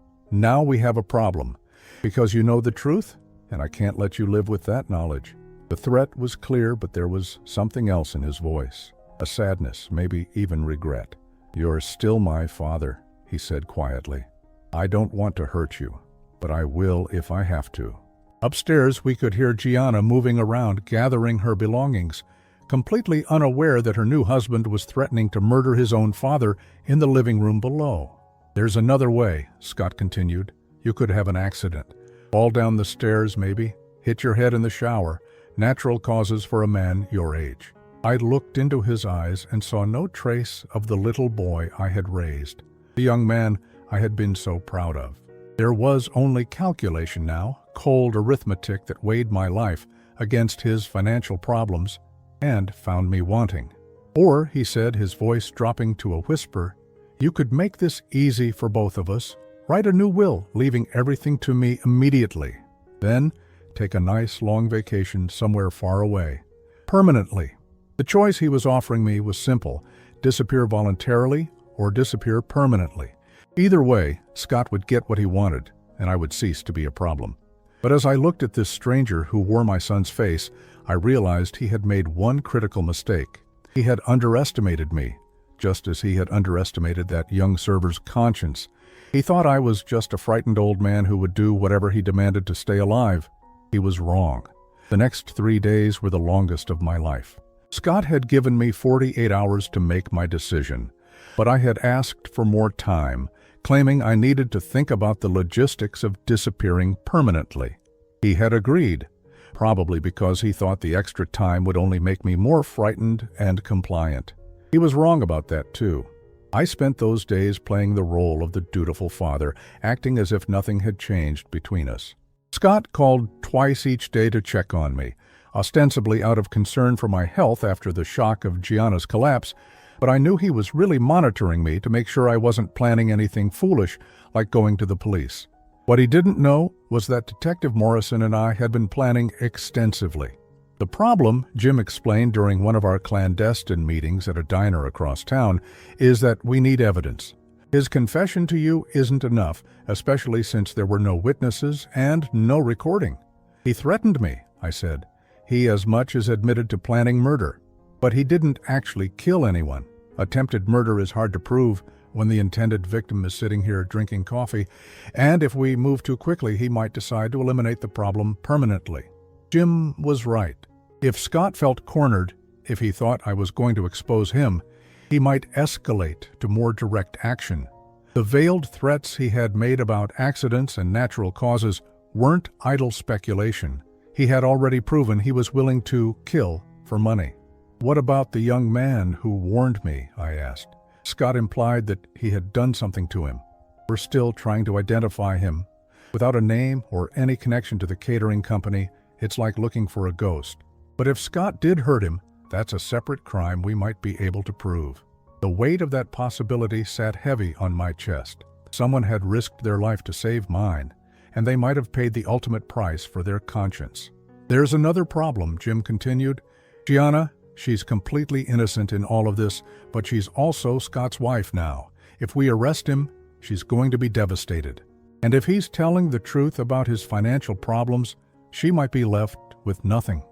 we have a problem, because you know the truth, and I can't let you live with that knowledge. The threat was clear, but there was something else in his voice, a sadness, maybe even regret. You're still my father, he said quietly. I don't want to hurt you, but I will if I have to. Upstairs, we could hear Gianna moving around, gathering her belongings, completely unaware that her new husband was threatening to murder his own father in the living room below. There's another way, Scott continued. You could have an accident. Fall down the stairs, maybe. Hit your head in the shower. Natural causes for a man your age. I looked into his eyes and saw no trace of the little boy I had raised, the young man I had been so proud of. There was only calculation now, cold arithmetic that weighed my life against his financial problems and found me wanting. Or, he said, his voice dropping to a whisper, you could make this easy for both of us. Write a new will, leaving everything to me immediately. Then, take a nice long vacation somewhere far away. Permanently. The choice he was offering me was simple: disappear voluntarily or disappear permanently. Either way, Scott would get what he wanted, and I would cease to be a problem. But as I looked at this stranger who wore my son's face, I realized he had made one critical mistake. He had underestimated me, just as he had underestimated that young server's conscience. He thought I was just a frightened old man who would do whatever he demanded to stay alive. He was wrong. The next 3 days were the longest of my life. Scott had given me 48 hours to make my decision, but I had asked for more time, claiming I needed to think about the logistics of disappearing permanently. He had agreed, probably because he thought the extra time would only make me more frightened and compliant. He was wrong about that, too. I spent those days playing the role of the dutiful father, acting as if nothing had changed between us. Scott called twice each day to check on me, ostensibly out of concern for my health after the shock of Gianna's collapse, but I knew he was really monitoring me to make sure I wasn't planning anything foolish, like going to the police. What he didn't know was that Detective Morrison and I had been planning extensively. The problem, Jim explained during one of our clandestine meetings at a diner across town, is that we need evidence. His confession to you isn't enough, especially since there were no witnesses and no recording. He threatened me, I said. He as much as admitted to planning murder. But he didn't actually kill anyone. Attempted murder is hard to prove when the intended victim is sitting here drinking coffee, and if we move too quickly, he might decide to eliminate the problem permanently. Jim was right. If Scott felt cornered, if he thought I was going to expose him, he might escalate to more direct action. The veiled threats he had made about accidents and natural causes weren't idle speculation. He had already proven he was willing to kill for money. "What about the young man who warned me?" I asked. Scott implied that he had done something to him. "We're still trying to identify him. Without a name or any connection to the catering company, it's like looking for a ghost. But if Scott did hurt him, that's a separate crime we might be able to prove." The weight of that possibility sat heavy on my chest. Someone had risked their life to save mine, and they might have paid the ultimate price for their conscience. "There's another problem," Jim continued. "Gianna, she's completely innocent in all of this, but she's also Scott's wife now. If we arrest him, she's going to be devastated. And if he's telling the truth about his financial problems, she might be left with nothing."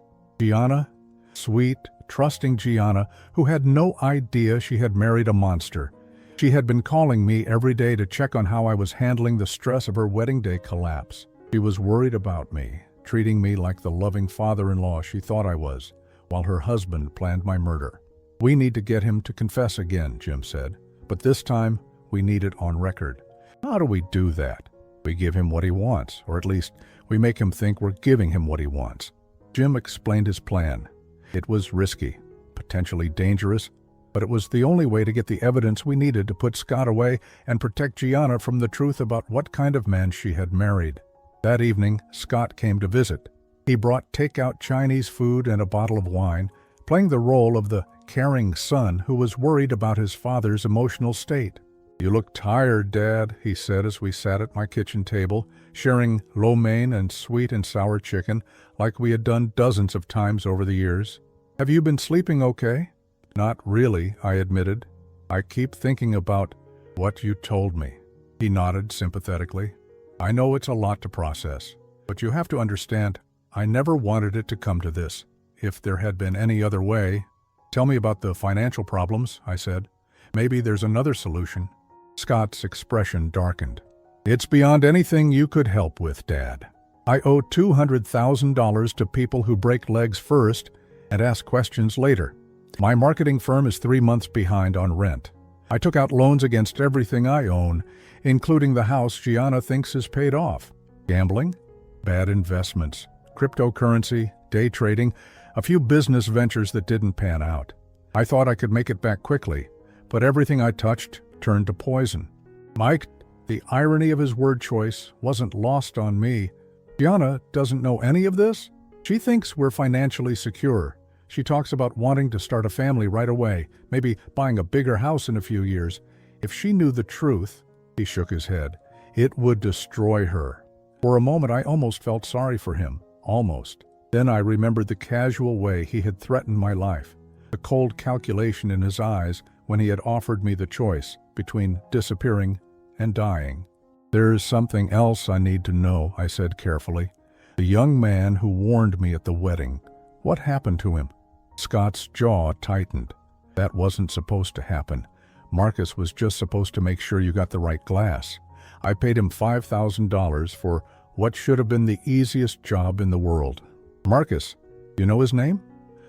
Gianna, sweet, trusting Gianna, who had no idea she had married a monster. She had been calling me every day to check on how I was handling the stress of her wedding day collapse. She was worried about me, treating me like the loving father-in-law she thought I was, while her husband planned my murder. "We need to get him to confess again," Jim said, "but this time we need it on record." "How do we do that?" "We give him what he wants, or at least we make him think we're giving him what he wants." Jim explained his plan. It was risky, potentially dangerous, but it was the only way to get the evidence we needed to put Scott away and protect Gianna from the truth about what kind of man she had married. That evening, Scott came to visit. He brought takeout Chinese food and a bottle of wine, playing the role of the caring son who was worried about his father's emotional state. "You look tired, Dad," he said as we sat at my kitchen table, sharing lo mein and sweet and sour chicken like we had done dozens of times over the years. "Have you been sleeping okay?" "Not really," I admitted. "I keep thinking about what you told me." He nodded sympathetically. "I know it's a lot to process, but you have to understand, I never wanted it to come to this. If there had been any other way—" "Tell me about the financial problems," I said. "Maybe there's another solution." Scott's expression darkened. "It's beyond anything you could help with, Dad. I owe $200,000 to people who break legs first and ask questions later. My marketing firm is 3 months behind on rent. I took out loans against everything I own, including the house Gianna thinks is paid off. Gambling, bad investments, cryptocurrency, day trading, a few business ventures that didn't pan out. I thought I could make it back quickly, but everything I touched turned to poison." Mike, the irony of his word choice, wasn't lost on me. "Gianna doesn't know any of this? She thinks we're financially secure. She talks about wanting to start a family right away, maybe buying a bigger house in a few years. If she knew the truth," he shook his head, "it would destroy her." For a moment I almost felt sorry for him, almost. Then I remembered the casual way he had threatened my life, the cold calculation in his eyes when he had offered me the choice between disappearing and dying. "There's something else I need to know," I said carefully. "The young man who warned me at the wedding, what happened to him?" Scott's jaw tightened. "That wasn't supposed to happen. Marcus was just supposed to make sure you got the right glass. I paid him $5,000 for what should have been the easiest job in the world." "Marcus, you know his name?"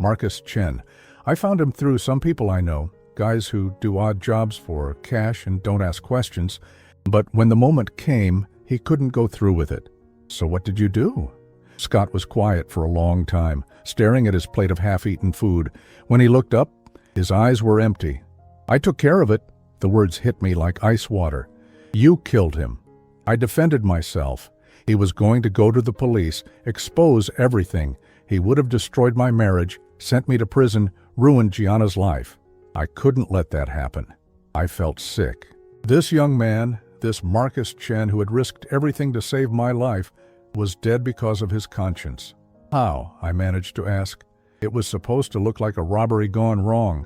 "Marcus Chen. I found him through some people I know, guys who do odd jobs for cash and don't ask questions. But when the moment came, he couldn't go through with it." "So what did you do?" Scott was quiet for a long time, staring at his plate of half-eaten food. When he looked up, his eyes were empty. "I took care of it." The words hit me like ice water. "You killed him." I defended myself. He was going to go to the police, expose everything. He would have destroyed my marriage, sent me to prison, ruined Gianna's life. I couldn't let that happen. I felt sick. This young man, this Marcus Chen who had risked everything to save my life, was dead because of his conscience. "How?" I managed to ask. "It was supposed to look like a robbery gone wrong.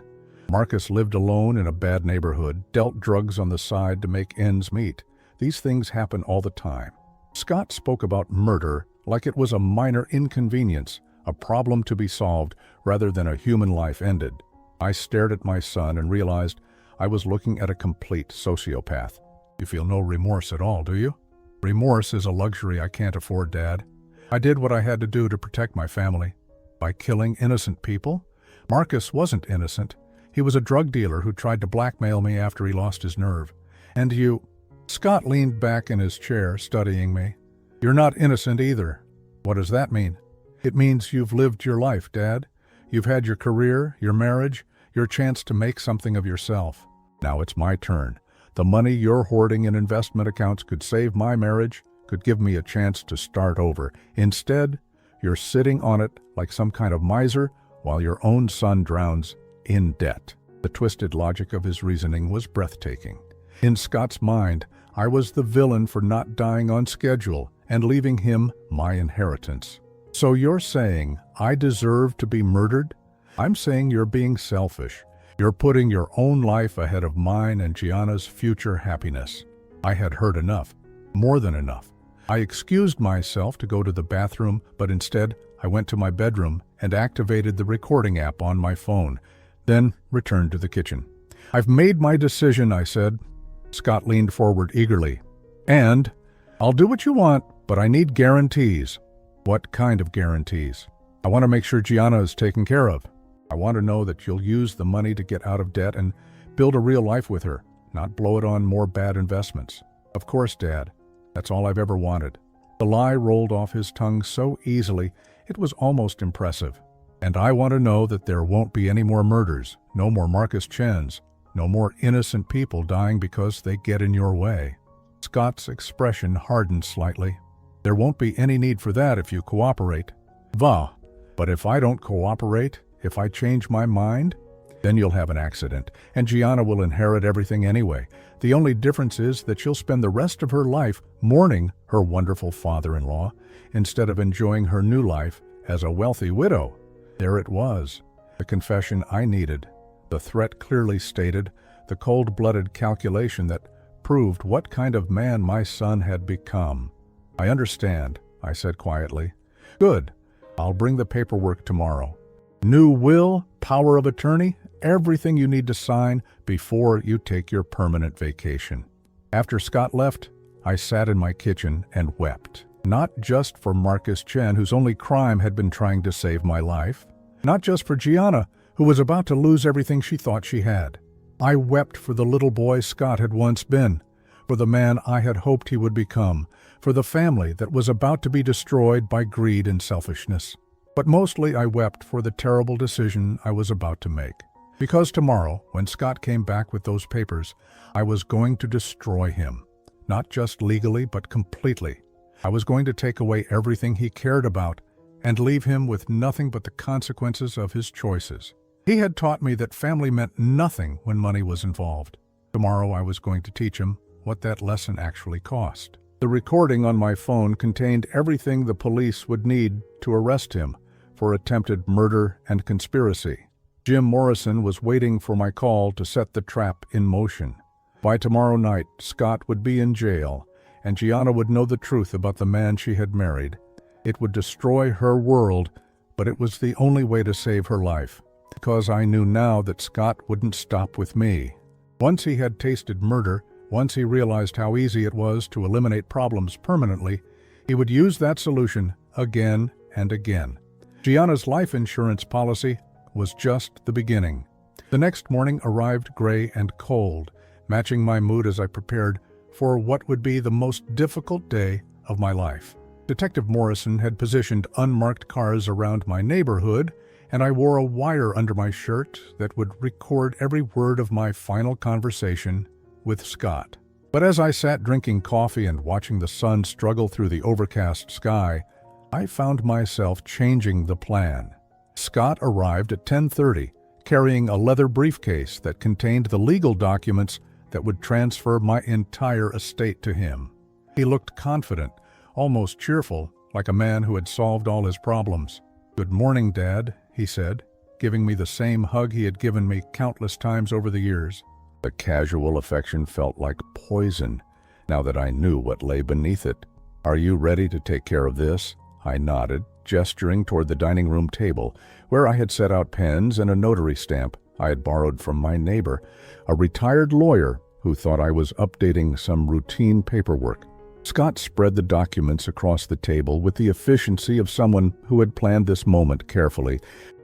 Marcus lived alone in a bad neighborhood, dealt drugs on the side to make ends meet. These things happen all the time." Scott spoke about murder like it was a minor inconvenience, a problem to be solved rather than a human life ended. I stared at my son and realized I was looking at a complete sociopath. You feel no remorse at all, do you? Remorse is a luxury I can't afford, Dad. I did what I had to do to protect my family. By killing innocent people? Marcus wasn't innocent. He was a drug dealer who tried to blackmail me after he lost his nerve. And you... Scott leaned back in his chair, studying me. You're not innocent either. What does that mean? It means you've lived your life, Dad. You've had your career, your marriage, your chance to make something of yourself. Now it's my turn. The money you're hoarding in investment accounts could save my marriage, could give me a chance to start over. Instead, you're sitting on it like some kind of miser while your own son drowns in debt. The twisted logic of his reasoning was breathtaking. In Scott's mind, I was the villain for not dying on schedule and leaving him my inheritance. So you're saying I deserve to be murdered? I'm saying you're being selfish. You're putting your own life ahead of mine and Gianna's future happiness. I had heard enough, more than enough. I excused myself to go to the bathroom, but instead I went to my bedroom and activated the recording app on my phone, then returned to the kitchen. I've made my decision, I said. Scott leaned forward eagerly. And I'll do what you want, but I need guarantees. What kind of guarantees? I want to make sure Gianna is taken care of. I want to know that you'll use the money to get out of debt and build a real life with her, not blow it on more bad investments. Of course, Dad. That's all I've ever wanted. The lie rolled off his tongue so easily, it was almost impressive. And I want to know that there won't be any more murders, no more Marcus Chens, no more innocent people dying because they get in your way. Scott's expression hardened slightly. There won't be any need for that if you cooperate. Va, but if I don't cooperate, if I change my mind, then you'll have an accident, and Gianna will inherit everything anyway. The only difference is that she'll spend the rest of her life mourning her wonderful father-in-law instead of enjoying her new life as a wealthy widow. There it was, the confession I needed, the threat clearly stated, the cold-blooded calculation that proved what kind of man my son had become. I understand, I said quietly. Good. I'll bring the paperwork tomorrow. New will, power of attorney, everything you need to sign before you take your permanent vacation. After Scott left, I sat in my kitchen and wept. Not just for Marcus Chen, whose only crime had been trying to save my life. Not just for Gianna, who was about to lose everything she thought she had. I wept for the little boy Scott had once been, for the man I had hoped he would become, for the family that was about to be destroyed by greed and selfishness. But mostly I wept for the terrible decision I was about to make. Because tomorrow, when Scott came back with those papers, I was going to destroy him. Not just legally, but completely. I was going to take away everything he cared about and leave him with nothing but the consequences of his choices. He had taught me that family meant nothing when money was involved. Tomorrow I was going to teach him what that lesson actually cost. The recording on my phone contained everything the police would need to arrest him for attempted murder and conspiracy. Jim Morrison was waiting for my call to set the trap in motion. By tomorrow night, Scott would be in jail, and Gianna would know the truth about the man she had married. It would destroy her world, but it was the only way to save her life, because I knew now that Scott wouldn't stop with me. Once he had tasted murder, once he realized how easy it was to eliminate problems permanently, he would use that solution again and again. Gianna's life insurance policy was just the beginning. The next morning arrived gray and cold, matching my mood as I prepared for what would be the most difficult day of my life. Detective Morrison had positioned unmarked cars around my neighborhood, and I wore a wire under my shirt that would record every word of my final conversation with Scott. But as I sat drinking coffee and watching the sun struggle through the overcast sky, I found myself changing the plan. Scott arrived at 10:30, carrying a leather briefcase that contained the legal documents that would transfer my entire estate to him. He looked confident, almost cheerful, like a man who had solved all his problems. "Good morning, Dad," he said, giving me the same hug he had given me countless times over the years. The casual affection felt like poison, now that I knew what lay beneath it. "Are you ready to take care of this?" I nodded. gesturing toward the dining room table, where I had set out pens and a notary stamp I had borrowed from my neighbor, a retired lawyer who thought I was updating some routine paperwork. Scott spread the documents across the table with the efficiency of someone who had planned this moment carefully.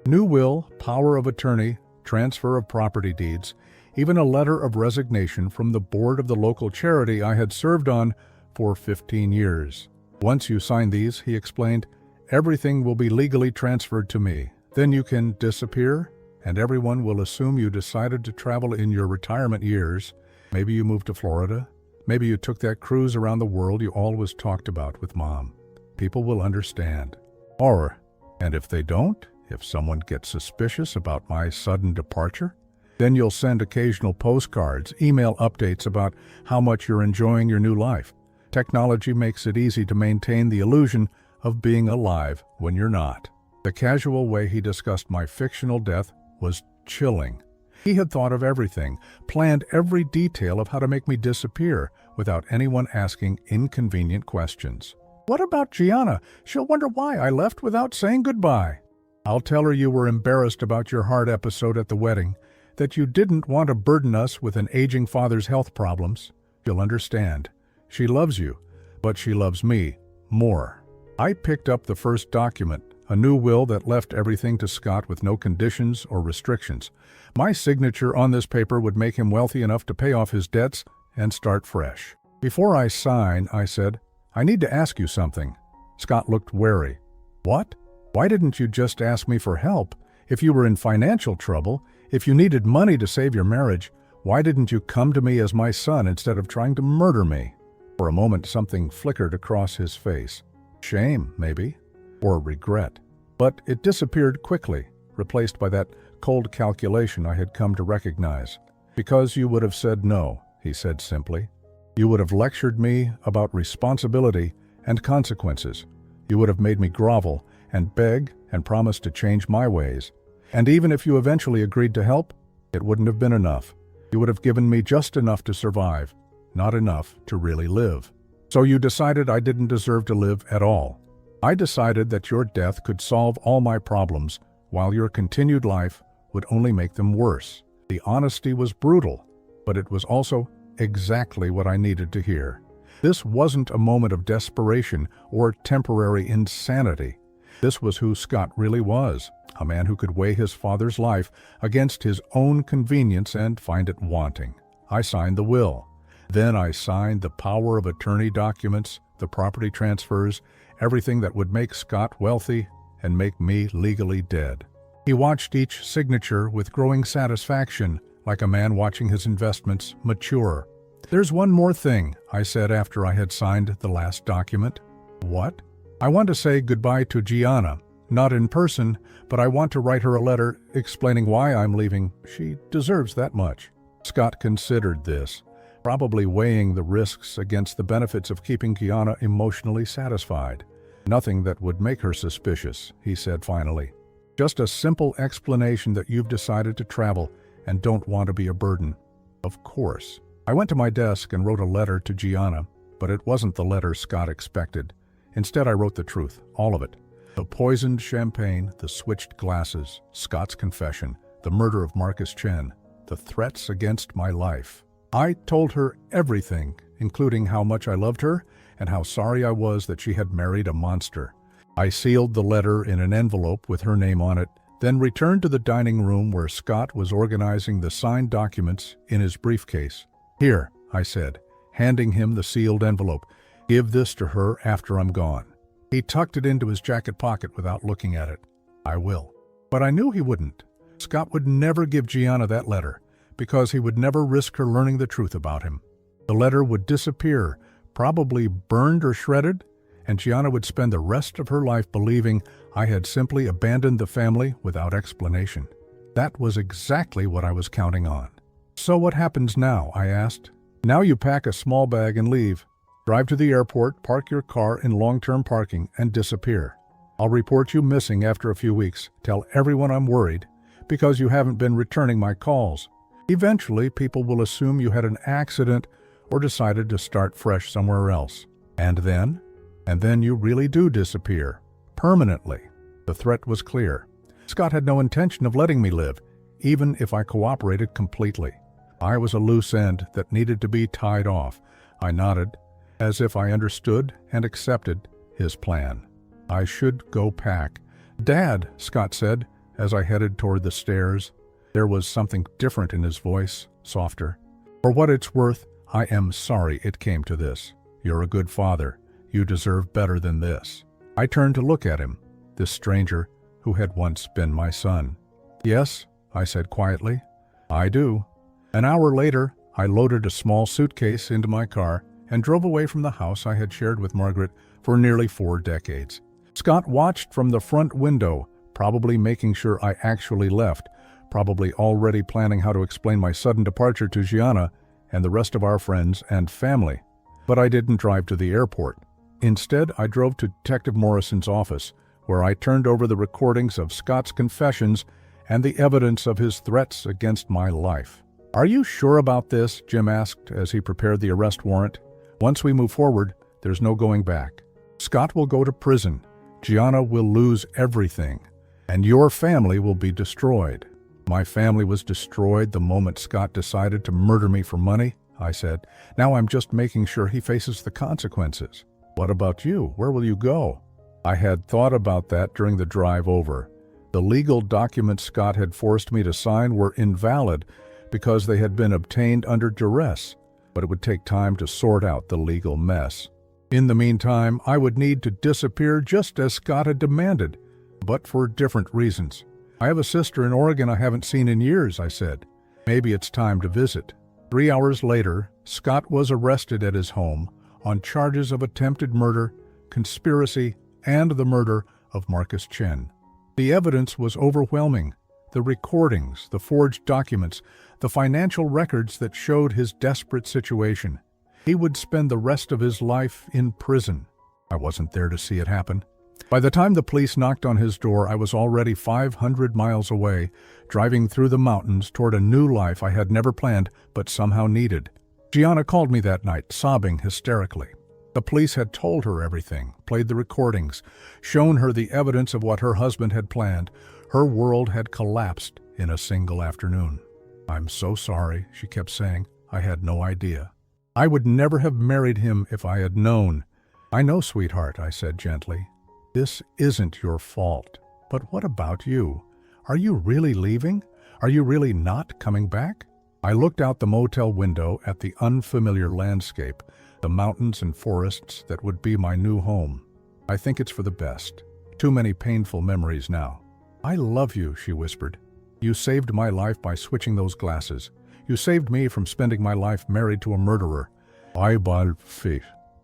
New will, power of attorney, transfer of property deeds, even a letter of resignation from the board of the local charity I had served on for 15 years. Once you sign these, he explained, everything will be legally transferred to me. Then you can disappear, and everyone will assume you decided to travel in your retirement years. Maybe you moved to Florida. Maybe you took that cruise around the world you always talked about with Mom. People will understand. And if they don't, if someone gets suspicious about my sudden departure, then you'll send occasional postcards, email updates about how much you're enjoying your new life. Technology makes it easy to maintain the illusion of being alive when you're not. The casual way he discussed my fictional death was chilling. He had thought of everything, planned every detail of how to make me disappear without anyone asking inconvenient questions. What about Gianna? She'll wonder why I left without saying goodbye. I'll tell her you were embarrassed about your hard episode at the wedding, that you didn't want to burden us with an aging father's health problems. She'll understand. She loves you, but she loves me more. I picked up the first document, a new will that left everything to Scott with no conditions or restrictions. My signature on this paper would make him wealthy enough to pay off his debts and start fresh. Before I sign, I said, I need to ask you something. Scott looked wary. What? Why didn't you just ask me for help? If you were in financial trouble, if you needed money to save your marriage, why didn't you come to me as my son instead of trying to murder me? For a moment, something flickered across his face. Shame, maybe, or regret. But it disappeared quickly, replaced by that cold calculation I had come to recognize. Because you would have said no, he said simply. You would have lectured me about responsibility and consequences. You would have made me grovel and beg and promise to change my ways. And even if you eventually agreed to help, it wouldn't have been enough. You would have given me just enough to survive, not enough to really live. So you decided I didn't deserve to live at all. I decided that your death could solve all my problems, while your continued life would only make them worse. The honesty was brutal, but it was also exactly what I needed to hear. This wasn't a moment of desperation or temporary insanity. This was who Scott really was, a man who could weigh his father's life against his own convenience and find it wanting. I signed the will. Then I signed the power of attorney documents, the property transfers, everything that would make Scott wealthy and make me legally dead. He watched each signature with growing satisfaction, like a man watching his investments mature. There's one more thing, I said after I had signed the last document. What? I want to say goodbye to Gianna, not in person, but I want to write her a letter explaining why I'm leaving. She deserves that much. Scott considered this, probably weighing the risks against the benefits of keeping Gianna emotionally satisfied. Nothing that would make her suspicious, he said finally. Just a simple explanation that you've decided to travel and don't want to be a burden. Of course. I went to my desk and wrote a letter to Gianna, but it wasn't the letter Scott expected. Instead, I wrote the truth, all of it. The poisoned champagne, the switched glasses, Scott's confession, the murder of Marcus Chen, the threats against my life. I told her everything, including how much I loved her and how sorry I was that she had married a monster. I sealed the letter in an envelope with her name on it, then returned to the dining room where Scott was organizing the signed documents in his briefcase. Here, I said, handing him the sealed envelope. Give this to her after I'm gone. He tucked it into his jacket pocket without looking at it. I will. But I knew he wouldn't. Scott would never give Gianna that letter, because he would never risk her learning the truth about him. The letter would disappear, probably burned or shredded, and Gianna would spend the rest of her life believing I had simply abandoned the family without explanation. That was exactly what I was counting on. So what happens now? I asked. Now you pack a small bag and leave. Drive to the airport, park your car in long-term parking, and disappear. I'll report you missing after a few weeks. Tell everyone I'm worried, because you haven't been returning my calls. Eventually, people will assume you had an accident or decided to start fresh somewhere else. And then you really do disappear. permanently. The threat was clear. Scott had no intention of letting me live, even if I cooperated completely. I was a loose end that needed to be tied off. I nodded, as if I understood and accepted his plan. I should go pack. "Dad," Scott said, as I headed toward the stairs. There was something different in his voice, softer. "For what it's worth, I am sorry it came to this. You're a good father. You deserve better than this." I turned to look at him, this stranger who had once been my son. "Yes," I said quietly, "I do." An hour later, I loaded a small suitcase into my car and drove away from the house I had shared with Margaret for nearly 4 decades. Scott watched from the front window, probably making sure I actually left, probably already planning how to explain my sudden departure to Gianna and the rest of our friends and family. But I didn't drive to the airport. Instead, I drove to Detective Morrison's office, where I turned over the recordings of Scott's confessions and the evidence of his threats against my life. "Are you sure about this?" Jim asked as he prepared the arrest warrant. "Once we move forward, there's no going back. Scott will go to prison. Gianna will lose everything. And your family will be destroyed." "My family was destroyed the moment Scott decided to murder me for money," I said. "Now I'm just making sure he faces the consequences." "What about you? Where will you go?" I had thought about that during the drive over. The legal documents Scott had forced me to sign were invalid because they had been obtained under duress, but it would take time to sort out the legal mess. In the meantime, I would need to disappear just as Scott had demanded, but for different reasons. "I have a sister in Oregon I haven't seen in years," I said. "Maybe it's time to visit." 3 hours later, Scott was arrested at his home on charges of attempted murder, conspiracy, and the murder of Marcus Chen. The evidence was overwhelming. The recordings, the forged documents, the financial records that showed his desperate situation. He would spend the rest of his life in prison. I wasn't there to see it happen. By the time the police knocked on his door, I was already 500 miles away, driving through the mountains toward a new life I had never planned but somehow needed. Gianna called me that night, sobbing hysterically. The police had told her everything, played the recordings, shown her the evidence of what her husband had planned. Her world had collapsed in a single afternoon. "I'm so sorry," she kept saying. "I had no idea. I would never have married him if I had known." "I know, sweetheart," I said gently. "This isn't your fault. But what about you? Are you really leaving? Are you really not coming back?" I looked out the motel window at the unfamiliar landscape, the mountains and forests that would be my new home. "I think it's for the best. Too many painful memories now." "I love you," she whispered. "You saved my life by switching those glasses. You saved me from spending my life married to a murderer."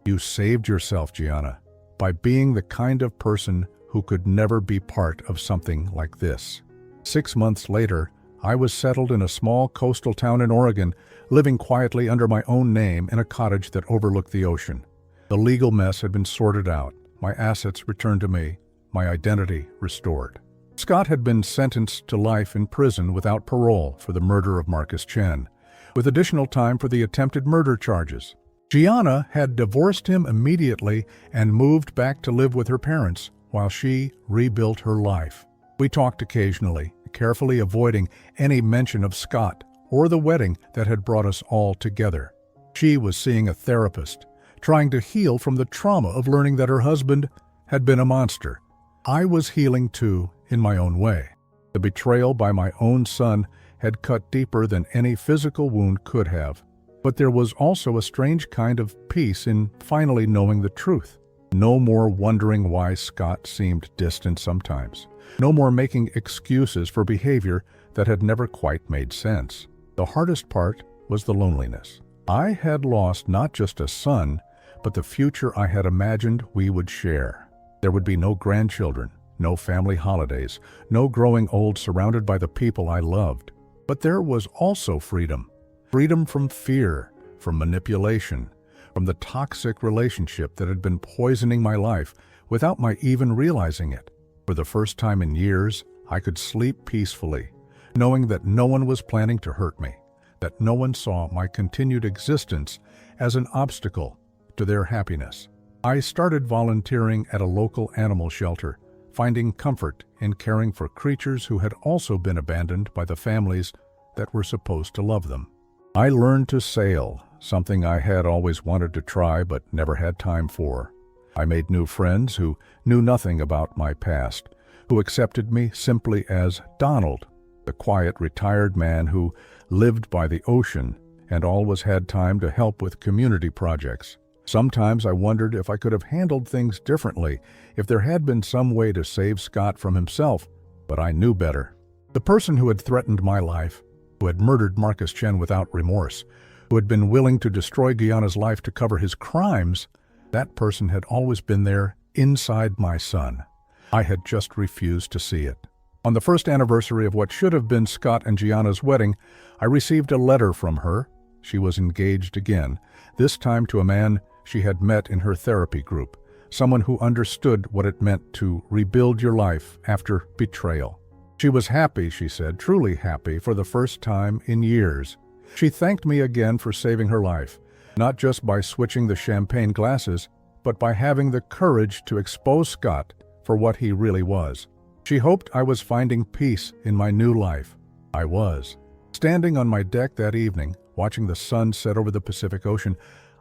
"You saved yourself, Gianna, by being the kind of person who could never be part of something like this." 6 months later, I was settled in a small coastal town in Oregon, living quietly under my own name in a cottage that overlooked the ocean. The legal mess had been sorted out, my assets returned to me, my identity restored. Scott had been sentenced to life in prison without parole for the murder of Marcus Chen, with additional time for the attempted murder charges. Gianna had divorced him immediately and moved back to live with her parents while she rebuilt her life. We talked occasionally, carefully avoiding any mention of Scott or the wedding that had brought us all together. She was seeing a therapist, trying to heal from the trauma of learning that her husband had been a monster. I was healing too, in my own way. The betrayal by my own son had cut deeper than any physical wound could have. But there was also a strange kind of peace in finally knowing the truth. No more wondering why Scott seemed distant sometimes. No more making excuses for behavior that had never quite made sense. The hardest part was the loneliness. I had lost not just a son, but the future I had imagined we would share. There would be no grandchildren, no family holidays, no growing old surrounded by the people I loved. But there was also freedom. Freedom from fear, from manipulation, from the toxic relationship that had been poisoning my life without my even realizing it. For the first time in years, I could sleep peacefully, knowing that no one was planning to hurt me, that no one saw my continued existence as an obstacle to their happiness. I started volunteering at a local animal shelter, finding comfort in caring for creatures who had also been abandoned by the families that were supposed to love them. I learned to sail, something I had always wanted to try but never had time for. I made new friends who knew nothing about my past, who accepted me simply as Donald, the quiet, retired man who lived by the ocean and always had time to help with community projects. Sometimes I wondered if I could have handled things differently, if there had been some way to save Scott from himself, but I knew better. The person who had threatened my life, who had murdered Marcus Chen without remorse, who had been willing to destroy Gianna's life to cover his crimes, that person had always been there inside my son. I had just refused to see it. On the first anniversary of what should have been Scott and Gianna's wedding, I received a letter from her. She was engaged again, this time to a man she had met in her therapy group, someone who understood what it meant to rebuild your life after betrayal. She was happy, she said, truly happy for the first time in years. She thanked me again for saving her life, not just by switching the champagne glasses, but by having the courage to expose Scott for what he really was. She hoped I was finding peace in my new life. I was. Standing on my deck that evening, watching the sun set over the Pacific Ocean,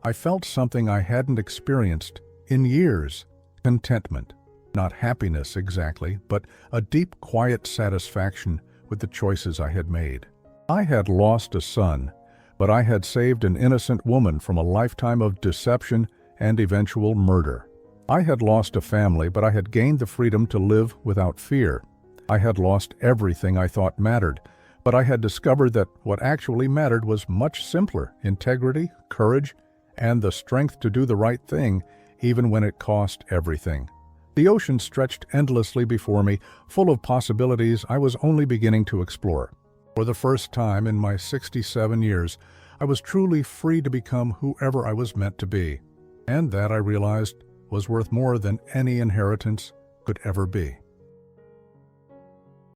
I felt something I hadn't experienced in years. Contentment. Not happiness exactly, but a deep, quiet satisfaction with the choices I had made. I had lost a son, but I had saved an innocent woman from a lifetime of deception and eventual murder. I had lost a family, but I had gained the freedom to live without fear. I had lost everything I thought mattered, but I had discovered that what actually mattered was much simpler: integrity, courage, and the strength to do the right thing, even when it cost everything. The ocean stretched endlessly before me, full of possibilities I was only beginning to explore. For the first time in my 67 years, I was truly free to become whoever I was meant to be. And that, I realized, was worth more than any inheritance could ever be.